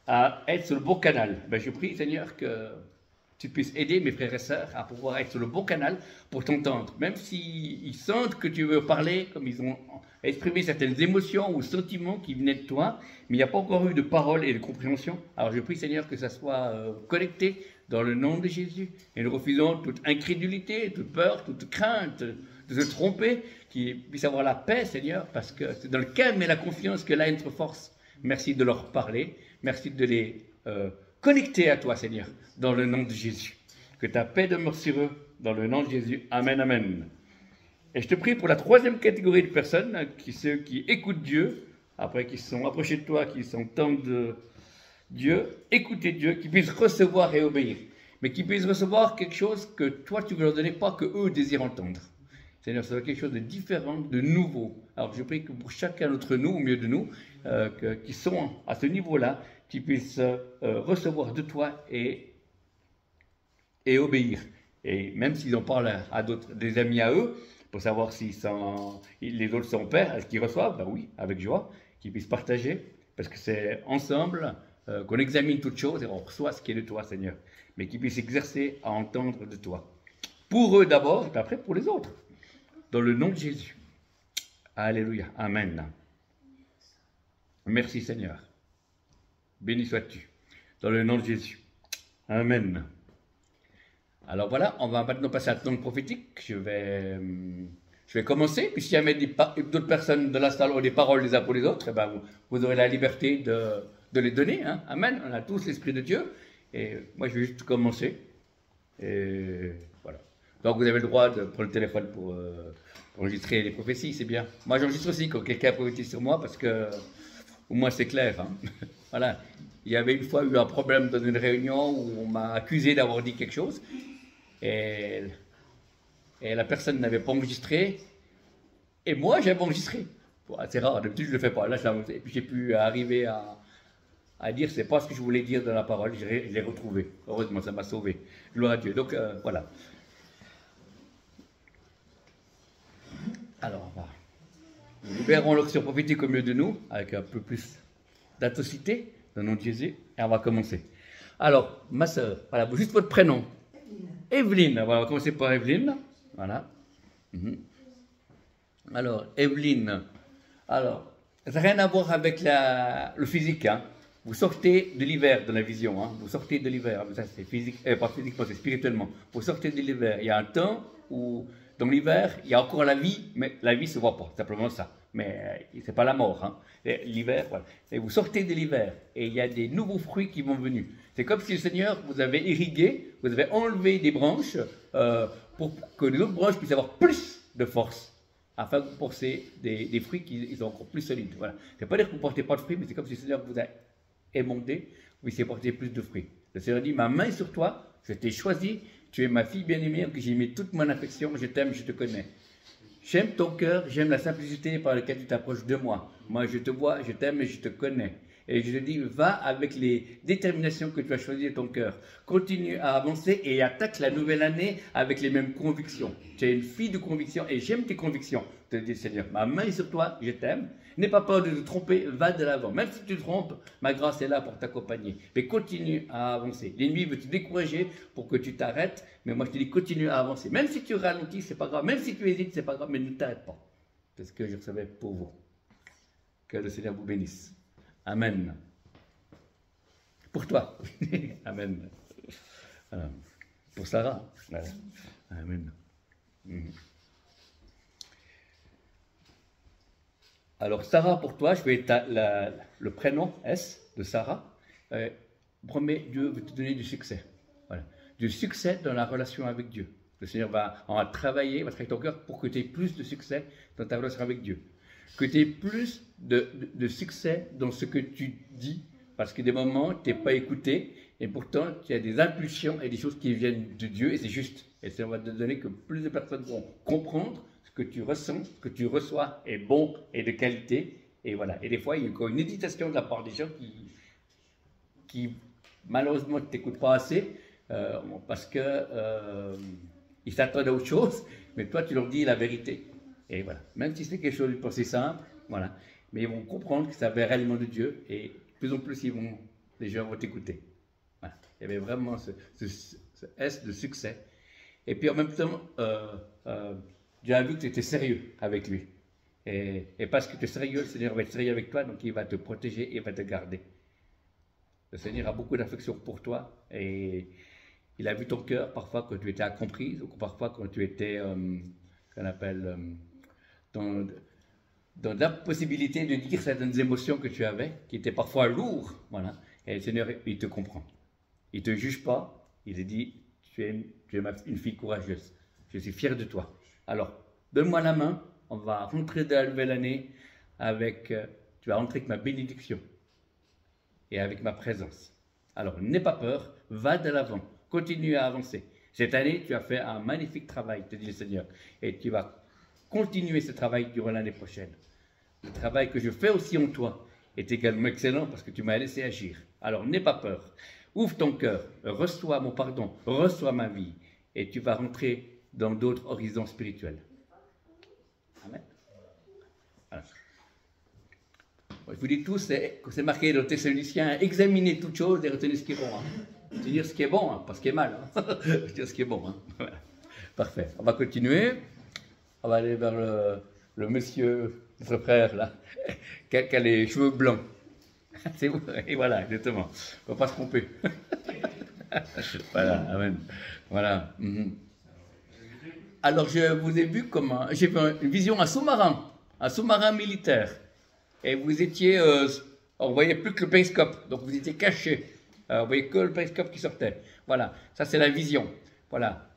à être sur le bon canal. Ben, je prie, Seigneur, que tu puisses aider mes frères et sœurs à pouvoir être sur le bon canal pour t'entendre. Même s'ils sentent que tu veux parler, comme ils ont exprimé certaines émotions ou sentiments qui venaient de toi, mais il n'y a pas encore eu de parole et de compréhension. Alors je prie, Seigneur, que ça soit connecté dans le nom de Jésus. Et nous refusons toute incrédulité, toute peur, toute crainte de se tromper, qu'ils puissent avoir la paix, Seigneur, parce que c'est dans le calme et la confiance que là est notre force. Merci de leur parler. Merci de les connecter à toi, Seigneur, dans le nom de Jésus. Que ta paix demeure sur eux, dans le nom de Jésus. Amen, amen. Et je te prie pour la troisième catégorie de personnes, ceux qui écoutent Dieu, après qui sont approchés de toi, qui s'entendent Dieu, écouter Dieu, qui puissent recevoir et obéir. Mais qui puissent recevoir quelque chose que toi, tu veux leur donner, pas que eux désirent entendre. Seigneur, ça doit être quelque chose de différent, de nouveau. Alors je prie que pour chacun d'entre nous, au milieu de nous, qui sont à ce niveau-là, qui puissent recevoir de toi et obéir. Et même s'ils en parlent à d'autres, des amis à eux, pour savoir si les autres sont pères, est-ce qu'ils reçoivent? Ben oui, avec joie, qu'ils puissent partager, parce que c'est ensemble qu'on examine toutes choses et on reçoit ce qui est de toi, Seigneur. Mais qu'ils puissent exercer à entendre de toi. Pour eux d'abord, et puis après pour les autres. Dans le nom de Jésus. Alléluia. Amen. Merci Seigneur. Béni sois-tu. Dans le nom de Jésus. Amen. Alors voilà, on va maintenant passer à la langue prophétique. Je vais commencer. Puis s'il y a d'autres personnes de la salle ont des paroles les uns pour les autres, eh ben, vous aurez la liberté de les donner. Hein. Amen. On a tous l'Esprit de Dieu. Et moi, je vais juste commencer. Et voilà. Donc vous avez le droit de prendre le téléphone pour enregistrer les prophéties, c'est bien. Moi, j'enregistre aussi quand quelqu'un prophétise sur moi parce que au moins c'est clair. Hein. Voilà. Il y avait une fois eu un problème dans une réunion où on m'a accusé d'avoir dit quelque chose et la personne n'avait pas enregistré et moi j'avais enregistré. Bon, c'est rare, d'habitude je ne le fais pas. Là, et puis j'ai pu arriver à dire c'est pas ce que je voulais dire dans la parole, je l'ai retrouvé. Heureusement, ça m'a sauvé. Gloire à Dieu. Donc voilà. Alors, nous libérons l'onction prophétique au milieu de nous avec un peu plus d'atrocité dans le nom de Jésus et on va commencer. Alors, ma soeur, voilà, juste votre prénom. Evelyne. Voilà, on va commencer par Evelyne. Voilà. Alors, Evelyne. Alors, ça n'a rien à voir avec le physique. Hein. Vous sortez de l'hiver dans la vision. Hein. Vous sortez de l'hiver. Ça, c'est physique, pas physiquement, c'est spirituellement. Vous sortez de l'hiver. Il y a un temps où, dans l'hiver, il y a encore la vie, mais la vie ne se voit pas. Simplement ça. Mais ce n'est pas la mort. Hein. L'hiver, voilà. Et vous sortez de l'hiver et il y a des nouveaux fruits qui vont venir. C'est comme si le Seigneur vous avait irrigué, vous avez enlevé des branches pour que les autres branches puissent avoir plus de force, afin que vous portiez des fruits qui sont encore plus solides. Voilà. Ça ne veut pas dire que vous ne portez pas de fruits, mais c'est comme si le Seigneur vous a émondé, vous puissiez porter plus de fruits. Le Seigneur dit, ma main est sur toi, je t'ai choisi, tu es ma fille bien-aimée, que j'ai mis toute mon affection, je t'aime, je te connais. J'aime ton cœur, j'aime la simplicité par laquelle tu t'approches de moi. Moi, je te vois, je t'aime et je te connais. Et je te dis, va avec les déterminations que tu as choisies de ton cœur. Continue à avancer et attaque la nouvelle année avec les mêmes convictions. Tu es une fille de conviction et j'aime tes convictions. Te dit le Seigneur, ma main est sur toi, je t'aime. N'aie pas peur de te tromper, va de l'avant. Même si tu te trompes, ma grâce est là pour t'accompagner. Mais continue à avancer. L'ennemi veut te décourager pour que tu t'arrêtes, mais moi je te dis, continue à avancer. Même si tu ralentis, c'est pas grave. Même si tu hésites, c'est pas grave, mais ne t'arrête pas. C'est ce que je recevais pour vous. Que le Seigneur vous bénisse. Amen. Pour toi. Amen. Pour Sarah. Amen. Alors, Sarah, pour toi, je vais le prénom S de Sarah. Promets, Dieu veut te donner du succès. Voilà. Du succès dans la relation avec Dieu. Le Seigneur va travailler ton cœur pour que tu aies plus de succès dans ta relation avec Dieu. Que tu aies plus de succès dans ce que tu dis, parce que des moments, tu n'es pas écouté, et pourtant, tu as des impulsions et des choses qui viennent de Dieu, et c'est juste. Et ça va te donner que plus de personnes vont comprendre ce que tu ressens, ce que tu reçois est bon et de qualité, et voilà. Et des fois, il y a une hésitation de la part des gens qui malheureusement, ne t'écoutent pas assez, parce qu'ils s'attendent à autre chose, mais toi, tu leur dis la vérité. Et voilà, même si c'est quelque chose de pensée simple, voilà, mais ils vont comprendre que ça vient réellement de Dieu et de plus en plus les gens vont t'écouter. Voilà. Il y avait vraiment ce S de succès. Et puis en même temps, Dieu a vu que tu étais sérieux avec lui. Et parce que tu es sérieux, le Seigneur va être sérieux avec toi, donc il va te protéger et va te garder. Le Seigneur a beaucoup d'affection pour toi et il a vu ton cœur parfois quand tu étais incomprise ou parfois quand tu étais, qu'on appelle, dans l'impossibilité de dire certaines émotions que tu avais, qui étaient parfois lourdes, voilà. Et le Seigneur, il te comprend. Il ne te juge pas, il te dit, tu es une fille courageuse, je suis fier de toi. Alors, donne-moi la main, on va rentrer dans la nouvelle année tu vas rentrer avec ma bénédiction et avec ma présence. Alors, n'aie pas peur, va de l'avant, continue à avancer. Cette année, tu as fait un magnifique travail, te dit le Seigneur, et tu vas continuer ce travail durant l'année prochaine. Le travail que je fais aussi en toi est également excellent parce que tu m'as laissé agir. Alors n'aie pas peur, ouvre ton cœur, reçois mon pardon, reçois ma vie et tu vas rentrer dans d'autres horizons spirituels. Amen. Voilà. Je vous dis tous, c'est marqué dans Thessaloniciens, examinez toutes choses et retenez ce qui est bon. Hein. Je veux dire ce qui est bon, hein, pas ce qui est mal. Hein. Je veux dire ce qui est bon. Hein. Voilà. Parfait. On va continuer. On va aller vers le monsieur, notre frère là, qui a les cheveux blancs. C'est vous. Et voilà, exactement. On ne va pas se tromper. Voilà, amen. Voilà. Alors, je vous ai vu comme j'ai vu une vision, un sous-marin militaire. Et vous étiez, on ne voyait plus que le périscope, donc vous étiez caché. On voyait que le périscope qui sortait. Voilà, ça c'est la vision. Voilà.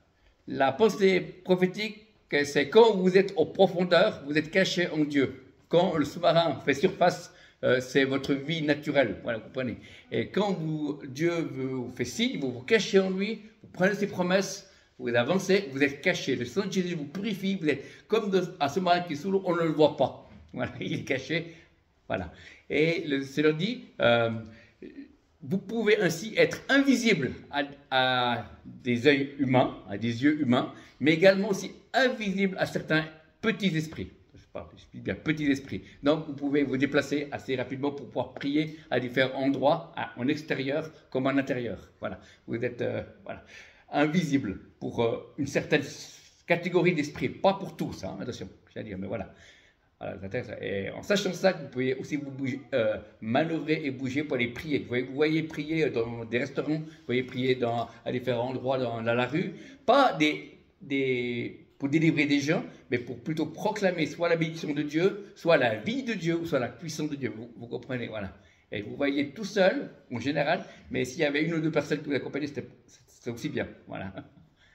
La pensée prophétique, c'est quand vous êtes aux profondeurs, vous êtes caché en Dieu. Quand le sous-marin fait surface, c'est votre vie naturelle. Voilà, vous comprenez. Et quand Dieu vous fait signe, vous vous cachez en lui, vous prenez ses promesses, vous avancez, vous êtes caché. Le sang de Jésus vous purifie, vous êtes comme un sous-marin qui est sous l'eau, on ne le voit pas. Voilà, il est caché. Voilà. Et le Seigneur dit, vous pouvez ainsi être invisible à des yeux humains, mais également aussi invisible à certains petits esprits. Je dis bien petits esprits. Donc vous pouvez vous déplacer assez rapidement pour pouvoir prier à différents endroits, en extérieur comme en intérieur. Voilà. Vous êtes voilà, invisible pour une certaine catégorie d'esprits, pas pour tous, hein, attention, je vais dire, mais voilà. Et en sachant ça, vous pouvez aussi vous bouger, manœuvrer et bouger pour aller prier. Vous voyez prier dans des restaurants, vous voyez prier à différents endroits dans la rue, pas pour délivrer des gens, mais pour plutôt proclamer soit la bénédiction de Dieu, soit la vie de Dieu, ou soit la puissance de Dieu. Vous comprenez, voilà. Et vous voyez tout seul, en général, mais s'il y avait une ou deux personnes qui vous accompagnaient, c'était aussi bien. Voilà.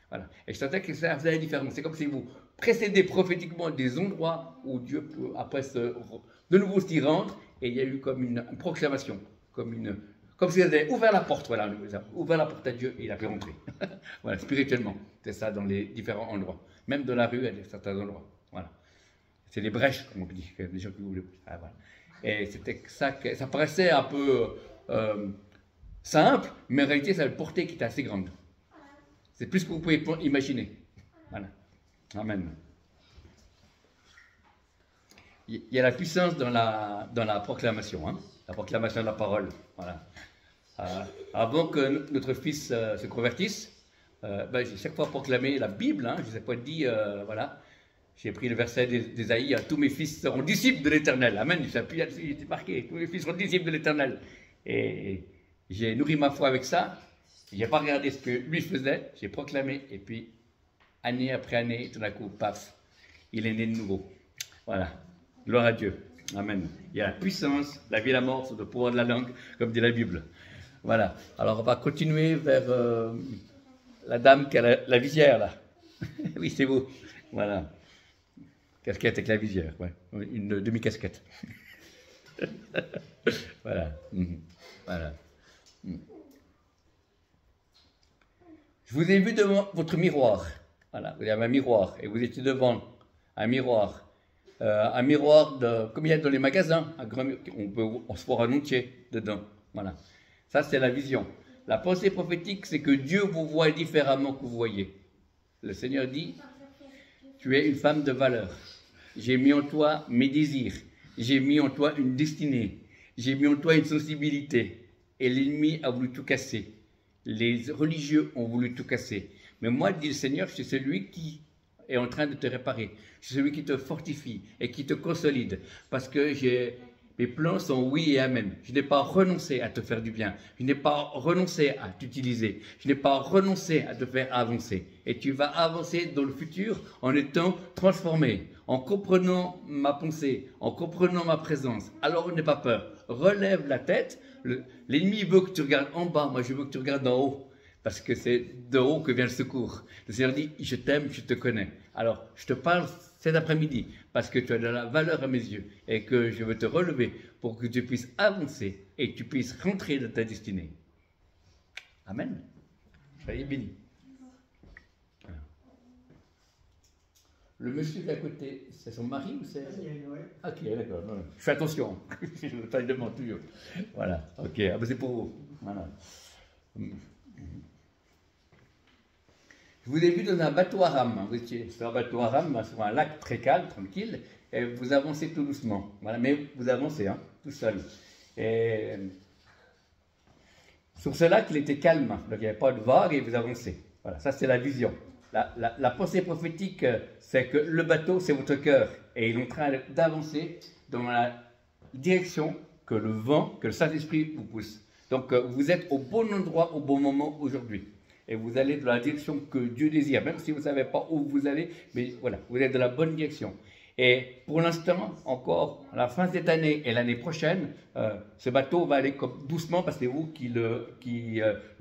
Voilà. Et je sentais que ça faisait la différence. C'est comme si vous précédez prophétiquement des endroits où Dieu peut après de nouveau s'y rendre, et il y a eu comme une proclamation, comme si vous avez ouvert la porte, voilà, ouvert la porte à Dieu et il a pu rentrer. Voilà, spirituellement, c'est ça dans les différents endroits. Même dans la rue, à certains endroits. Voilà. C'est des brèches, comme on dit, des gens qui voulaient. Ah, voilà. Et c'était ça, ça paraissait un peu simple, mais en réalité, ça a une portée qui était assez grande. C'est plus que vous pouvez imaginer. Voilà. Amen. Il y a la puissance dans la proclamation, hein, la proclamation de la parole. Voilà. Avant que notre fils se convertisse, j'ai chaque fois proclamé la Bible. Hein, je ne sais pas dire, voilà. J'ai pris le verset d'Ésaïe, tous mes fils seront disciples de l'Éternel. Amen. Il était marqué, tous mes fils seront disciples de l'Éternel. Et j'ai nourri ma foi avec ça. Je n'ai pas regardé ce que lui faisait, j'ai proclamé, et puis, année après année, tout d'un coup, paf, il est né de nouveau. Voilà. Gloire à Dieu. Amen. Il y a la puissance, la vie et la mort sont le pouvoir de la langue, comme dit la Bible. Voilà. Alors, on va continuer vers la dame qui a la visière, là. Oui, c'est vous. Voilà. Casquette avec la visière, ouais. Une demi-casquette. Voilà. Voilà. Je vous ai vu devant votre miroir. Voilà, vous avez un miroir et vous étiez devant un miroir. Un miroir comme il y a dans les magasins. On se voit en entier dedans. Voilà. Ça, c'est la vision. La pensée prophétique, c'est que Dieu vous voit différemment que vous voyez. Le Seigneur dit, tu es une femme de valeur. J'ai mis en toi mes désirs. J'ai mis en toi une destinée. J'ai mis en toi une sensibilité. Et l'ennemi a voulu tout casser. Les religieux ont voulu tout casser. Mais moi, dit le Seigneur, je suis celui qui est en train de te réparer. Je suis celui qui te fortifie et qui te consolide. Parce que mes plans sont oui et amen. Je n'ai pas renoncé à te faire du bien. Je n'ai pas renoncé à t'utiliser. Je n'ai pas renoncé à te faire avancer. Et tu vas avancer dans le futur en étant transformé, en comprenant ma pensée, en comprenant ma présence. Alors n'aie pas peur. Relève la tête. L'ennemi veut que tu regardes en bas. Moi, je veux que tu regardes en haut. Parce que c'est de haut que vient le secours. Le Seigneur dit, je t'aime, je te connais. Alors, je te parle cet après-midi parce que tu as de la valeur à mes yeux et que je veux te relever pour que tu puisses avancer et que tu puisses rentrer dans ta destinée. Amen. Soyez bénis. Voilà. Le monsieur d'à côté, c'est son mari ou c'est... Ok, d'accord. Je fais attention. Je demande toujours. Voilà. Ok, ah, c'est pour vous. Voilà. Je vous ai vu dans un bateau à rame. Vous étiez sur un bateau à rame, sur un lac très calme, tranquille, et vous avancez tout doucement. Voilà, mais vous avancez, hein, tout seul. Et sur ce lac, il était calme, donc il n'y avait pas de vagues et vous avancez. Voilà, ça c'est la vision. La pensée prophétique, c'est que le bateau, c'est votre cœur, et il est en train d'avancer dans la direction que le vent, que le Saint-Esprit vous pousse. Donc, vous êtes au bon endroit, au bon moment aujourd'hui. Et vous allez dans la direction que Dieu désire, même si vous ne savez pas où vous allez, mais voilà, vous êtes dans la bonne direction. Et pour l'instant, encore, à la fin de cette année et l'année prochaine, ce bateau va aller comme doucement parce que c'est vous qui le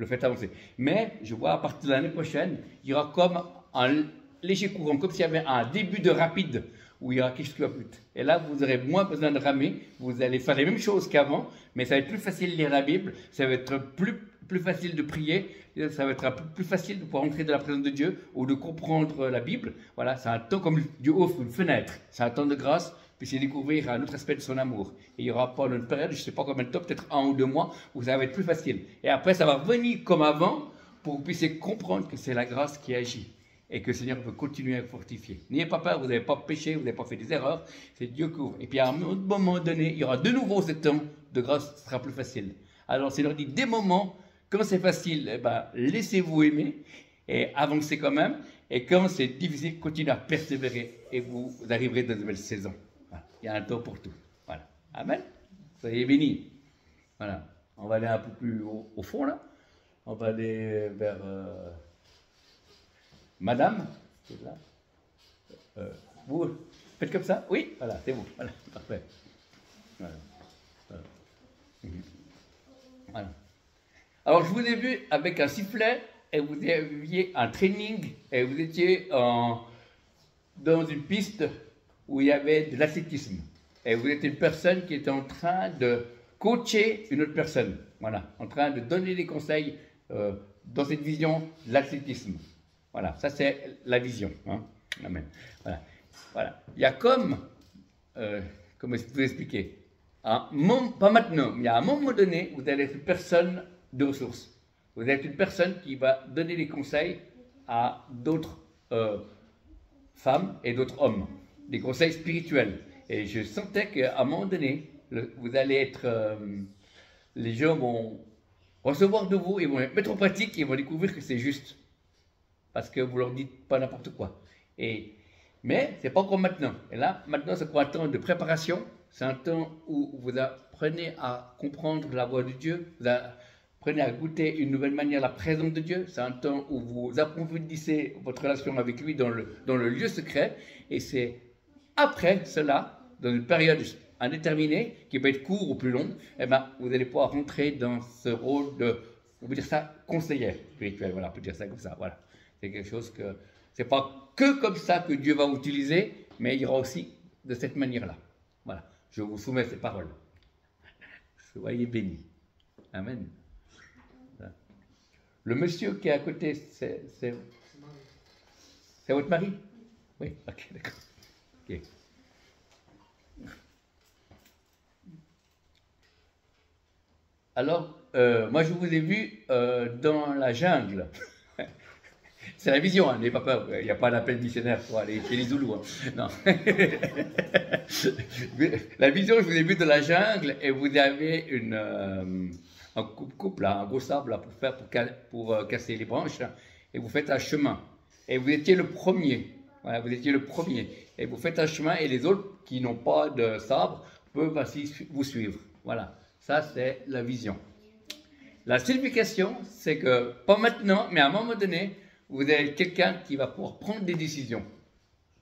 faites avancer. Mais je vois à partir de l'année prochaine, il y aura comme un léger courant, comme s'il y avait un début de rapide où il y aura quelque chose qui va plus vite. Et là, vous aurez moins besoin de ramer, vous allez faire les mêmes choses qu'avant, mais ça va être plus facile de lire la Bible, ça va être plus facile de prier, ça va être un peu plus facile de pouvoir entrer dans la présence de Dieu ou de comprendre la Bible. Voilà, c'est un temps comme Dieu offre une fenêtre, c'est un temps de grâce, puis c'est découvrir un autre aspect de son amour. Et il y aura pas une période, je ne sais pas combien de temps, peut-être 1 ou 2 mois, où ça va être plus facile. Et après, ça va revenir comme avant, pour que vous puissiez comprendre que c'est la grâce qui agit et que le Seigneur veut continuer à vous fortifier. N'ayez pas peur, vous n'avez pas péché, vous n'avez pas fait des erreurs, c'est Dieu qui ouvre. Et puis à un moment donné, il y aura de nouveau ce temps de grâce, ce sera plus facile. Alors, le Seigneur dit, des moments, quand c'est facile, eh ben, laissez-vous aimer et avancez quand même. Et quand c'est difficile, continuez à persévérer et vous arriverez dans de nouvelles saisons. Voilà. Il y a un temps pour tout. Voilà. Amen. Soyez bénis. Voilà. On va aller un peu plus au fond là. On va aller vers Madame. C'est là. Vous faites comme ça? Oui. Voilà, c'est vous. Voilà. Parfait. Voilà. Voilà. Voilà. Alors, je vous ai vu avec un sifflet et vous aviez un training et vous étiez dans une piste où il y avait de l'athlétisme. Et vous êtes une personne qui était en train de coacher une autre personne. Voilà, en train de donner des conseils dans cette vision de l'athlétisme. Voilà, ça c'est la vision. Hein. Amen. Voilà. Voilà. Il y a comment vous expliquer? Pas maintenant, mais à un moment donné, vous allez être une personne de ressources. Vous êtes une personne qui va donner des conseils à d'autres femmes et d'autres hommes, des conseils spirituels. Et je sentais qu'à un moment donné, vous allez être, les gens vont recevoir de vous, ils vont mettre en pratique, ils vont découvrir que c'est juste, parce que vous leur dites pas n'importe quoi. Mais c'est pas comme maintenant. Et là, maintenant, c'est quoi un temps de préparation? C'est un temps où vous apprenez à comprendre la voix de Dieu, vous apprenez à goûter une nouvelle manière la présence de Dieu. C'est un temps où vous approfondissez votre relation avec lui dans le lieu secret. Et c'est après cela, dans une période indéterminée, qui peut être court ou plus longue, eh ben, vous allez pouvoir rentrer dans ce rôle de, on peut dire ça, conseillère spirituelle. Voilà, on peut dire ça comme ça. Voilà. C'est quelque chose que, c'est pas que comme ça que Dieu va vous utiliser, mais il y aura aussi de cette manière-là. Voilà. Je vous soumets ces paroles. Soyez bénis. Amen. Le monsieur qui est à côté, c'est votre mari? Oui, ok, d'accord. Okay. Alors, moi je vous ai vu dans la jungle. C'est la vision, hein, n'ayez pas peur, il n'y a pas d'appel missionnaire pour aller chez les Zoulous. Hein. Non. La vision, je vous ai vu dans la jungle et vous avez un coupe là, un gros sable là, pour casser les branches et vous faites un chemin. Et vous étiez le premier. Voilà, vous étiez le premier. Et vous faites un chemin et les autres qui n'ont pas de sabre peuvent ainsi vous suivre. Voilà, ça c'est la vision. La signification, c'est que, pas maintenant, mais à un moment donné, vous avez quelqu'un qui va pouvoir prendre des décisions.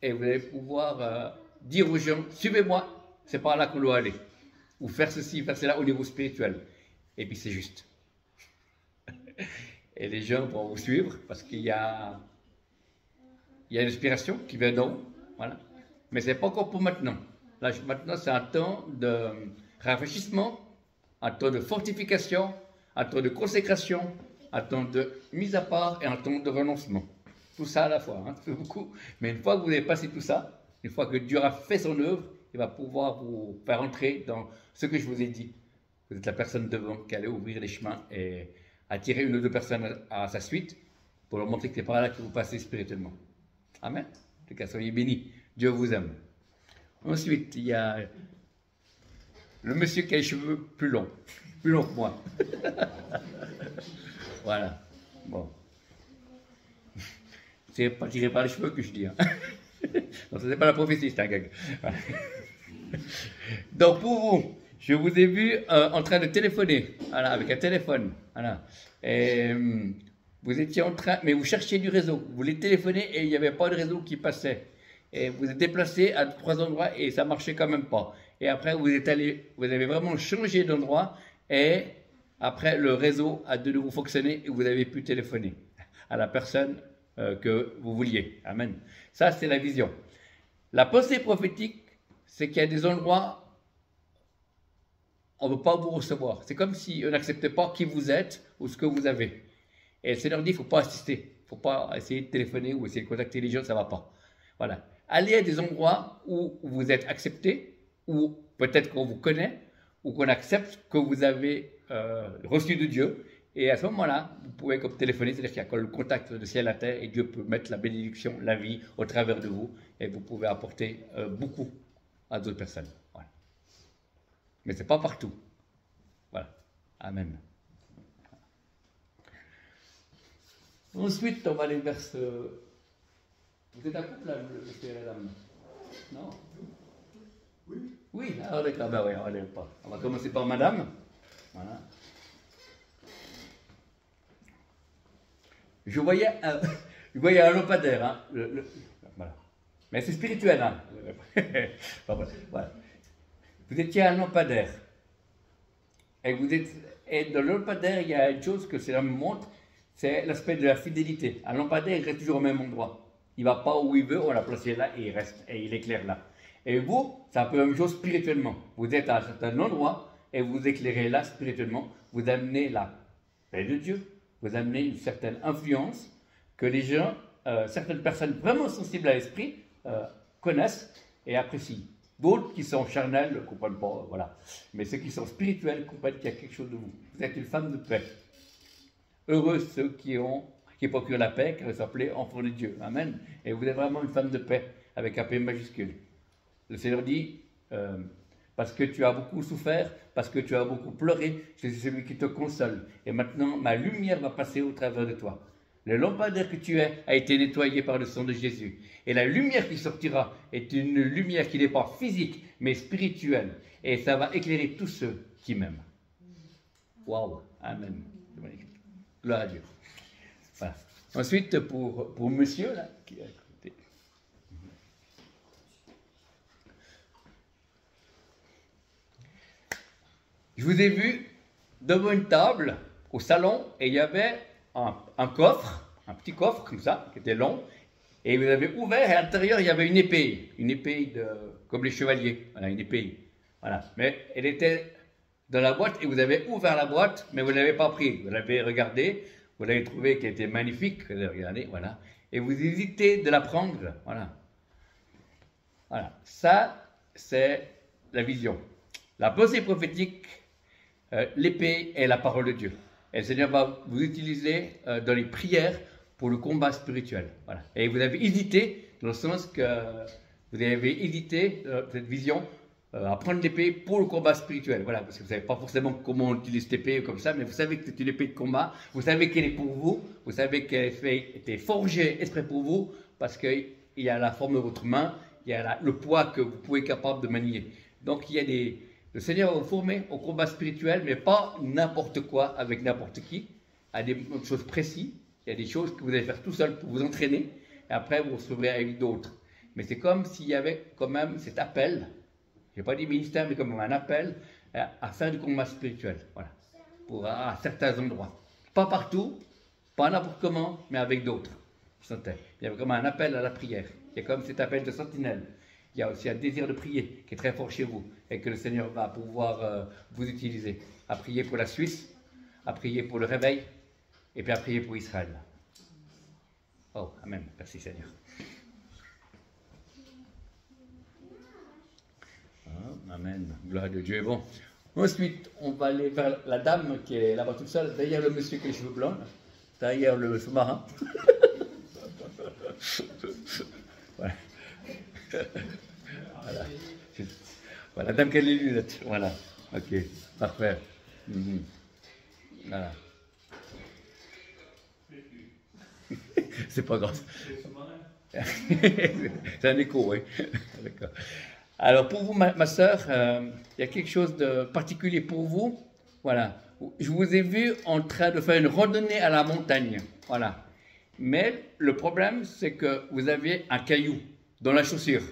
Et vous allez pouvoir dire aux gens, suivez-moi, c'est par là qu'on doit aller. Ou faire ceci, faire cela au niveau spirituel. Et puis c'est juste. Et les gens vont vous suivre parce qu'il y a une inspiration qui vient d'en haut. Voilà. Mais ce n'est pas encore pour maintenant. Là, maintenant, c'est un temps de rafraîchissement, un temps de fortification, un temps de consécration, un temps de mise à part et un temps de renoncement. Tout ça à la fois, hein, ça fait beaucoup. Mais une fois que vous avez passé tout ça, une fois que Dieu a fait son œuvre, il va pouvoir vous faire entrer dans ce que je vous ai dit. Vous êtes la personne devant qui allait ouvrir les chemins et attirer une ou deux personnes à sa suite pour leur montrer que c'est par là que vous passez spirituellement. Amen. En tout cas, soyez bénis. Dieu vous aime. Ensuite, il y a le monsieur qui a les cheveux plus longs que moi. Voilà. Bon. C'est pas tiré par les cheveux que je dis. Hein. Non, ce n'est pas la prophétie, c'est un gag. Voilà. Donc pour vous, Je vous ai vu en train de téléphoner, voilà, avec un téléphone. Voilà. Et, vous étiez en train, mais vous cherchiez du réseau. Vous voulez téléphoner et il n'y avait pas de réseau qui passait. Et vous êtes déplacé à 3 endroits et ça marchait quand même pas. Et après, vous êtes allé, vous avez vraiment changé d'endroit et après, le réseau a de nouveau fonctionné et vous avez pu téléphoner à la personne que vous vouliez. Amen. Ça, c'est la vision. La pensée prophétique, c'est qu'il y a des endroits on ne veut pas vous recevoir. C'est comme si on n'acceptait pas qui vous êtes ou ce que vous avez. Et le Seigneur dit, il ne faut pas assister. Il ne faut pas essayer de téléphoner ou essayer de contacter les gens, ça ne va pas. Voilà. Allez à des endroits où vous êtes accepté, ou peut-être qu'on vous connaît, ou qu'on accepte que vous avez reçu de Dieu. Et à ce moment-là, vous pouvez comme téléphoner, c'est-à-dire qu'il y a le contact de ciel à terre et Dieu peut mettre la bénédiction, la vie au travers de vous et vous pouvez apporter beaucoup à d'autres personnes. Voilà. Mais ce n'est pas partout. Voilà. Amen. Ensuite, on va aller vers ce... Vous êtes un couple, là, le monsieur et la dame? Non? Oui. Oui, alors d'accord, ben oui, on va commencer par madame. Voilà. Je voyais un lampadaire, hein, voilà. Mais c'est spirituel, hein. Voilà. Vous étiez un lampadaire. Et dans le lampadaire, il y a une chose que cela me montre, c'est l'aspect de la fidélité. Un lampadaire, il reste toujours au même endroit. Il ne va pas où il veut, on l'a placé là et il reste, et il éclaire là. Et vous, c'est un peu la même chose spirituellement. Vous êtes à un certain endroit et vous éclairez là spirituellement. Vous amenez la paix de Dieu, vous amenez une certaine influence que les gens, certaines personnes vraiment sensibles à l'esprit, connaissent et apprécient. D'autres qui sont charnels ne comprennent pas, voilà. Mais ceux qui sont spirituels comprennent qu'il y a quelque chose de vous. Vous êtes une femme de paix. Heureux ceux qui procurent la paix, qui sont appelés enfants de Dieu. Amen. Et vous êtes vraiment une femme de paix, avec un P majuscule. Le Seigneur dit, parce que tu as beaucoup souffert, parce que tu as beaucoup pleuré, je suis celui qui te console. Et maintenant, ma lumière va passer au travers de toi. Le lampadaire que tu es a été nettoyé par le sang de Jésus. Et la lumière qui sortira est une lumière qui n'est pas physique, mais spirituelle. Et ça va éclairer tous ceux qui m'aiment. Waouh, amen. Gloire à Dieu. Voilà. Ensuite, pour monsieur, là, qui est à côté. Je vous ai vu devant une table au salon et il y avait un coffre, un petit coffre comme ça, qui était long, et vous avez ouvert et à l'intérieur il y avait une épée comme les chevaliers, voilà, une épée. Voilà. Mais elle était dans la boîte et vous avez ouvert la boîte, mais vous ne l'avez pas pris. Vous l'avez regardée, vous l'avez trouvé qu'elle était magnifique, vous l'avez regardée, voilà. Et vous hésitez de la prendre, voilà. Voilà. Ça, c'est la vision. La pensée prophétique, l'épée est la parole de Dieu. Et le Seigneur va vous utiliser dans les prières pour le combat spirituel. Voilà. Et vous avez hésité, dans le sens que vous avez hésité, cette vision, à prendre l'épée pour le combat spirituel. Voilà, parce que vous ne savez pas forcément comment on utilise cette épée comme ça, mais vous savez que c'est une épée de combat, vous savez qu'elle est pour vous savez qu'elle a été forgée exprès pour vous, parce qu'il y a la forme de votre main, il y a le poids que vous pouvez être capable de manier. Donc il y a le Seigneur va vous former au combat spirituel, mais pas n'importe quoi avec n'importe qui, à des choses précises. Il y a des choses que vous allez faire tout seul pour vous entraîner, et après vous recevrez avec d'autres. Mais c'est comme s'il y avait quand même cet appel, je n'ai pas dit ministère, mais comme un appel à faire du combat spirituel, voilà, à certains endroits. Pas partout, pas n'importe comment, mais avec d'autres. Il y a comme un appel à la prière, il y a comme cet appel de sentinelle. Il y a aussi un désir de prier qui est très fort chez vous et que le Seigneur va pouvoir vous utiliser. À prier pour la Suisse, à prier pour le réveil et puis à prier pour Israël. Oh, amen. Merci Seigneur. Oh, amen. Gloire à Dieu est bon. Ensuite, on va aller vers la dame qui est là-bas toute seule, derrière le monsieur qui a les cheveux blancs, derrière le sous-marin. Voilà. Voilà. Voilà, la dame qui a les lunettes. Voilà. Ok, parfait. Voilà. C'est pas grave. C'est un écho, oui. D'accord. Alors pour vous, ma sœur, il y a quelque chose de particulier pour vous. Voilà. Je vous ai vu en train de faire une randonnée à la montagne. Voilà. Mais le problème, c'est que vous avez un caillou dans la chaussure.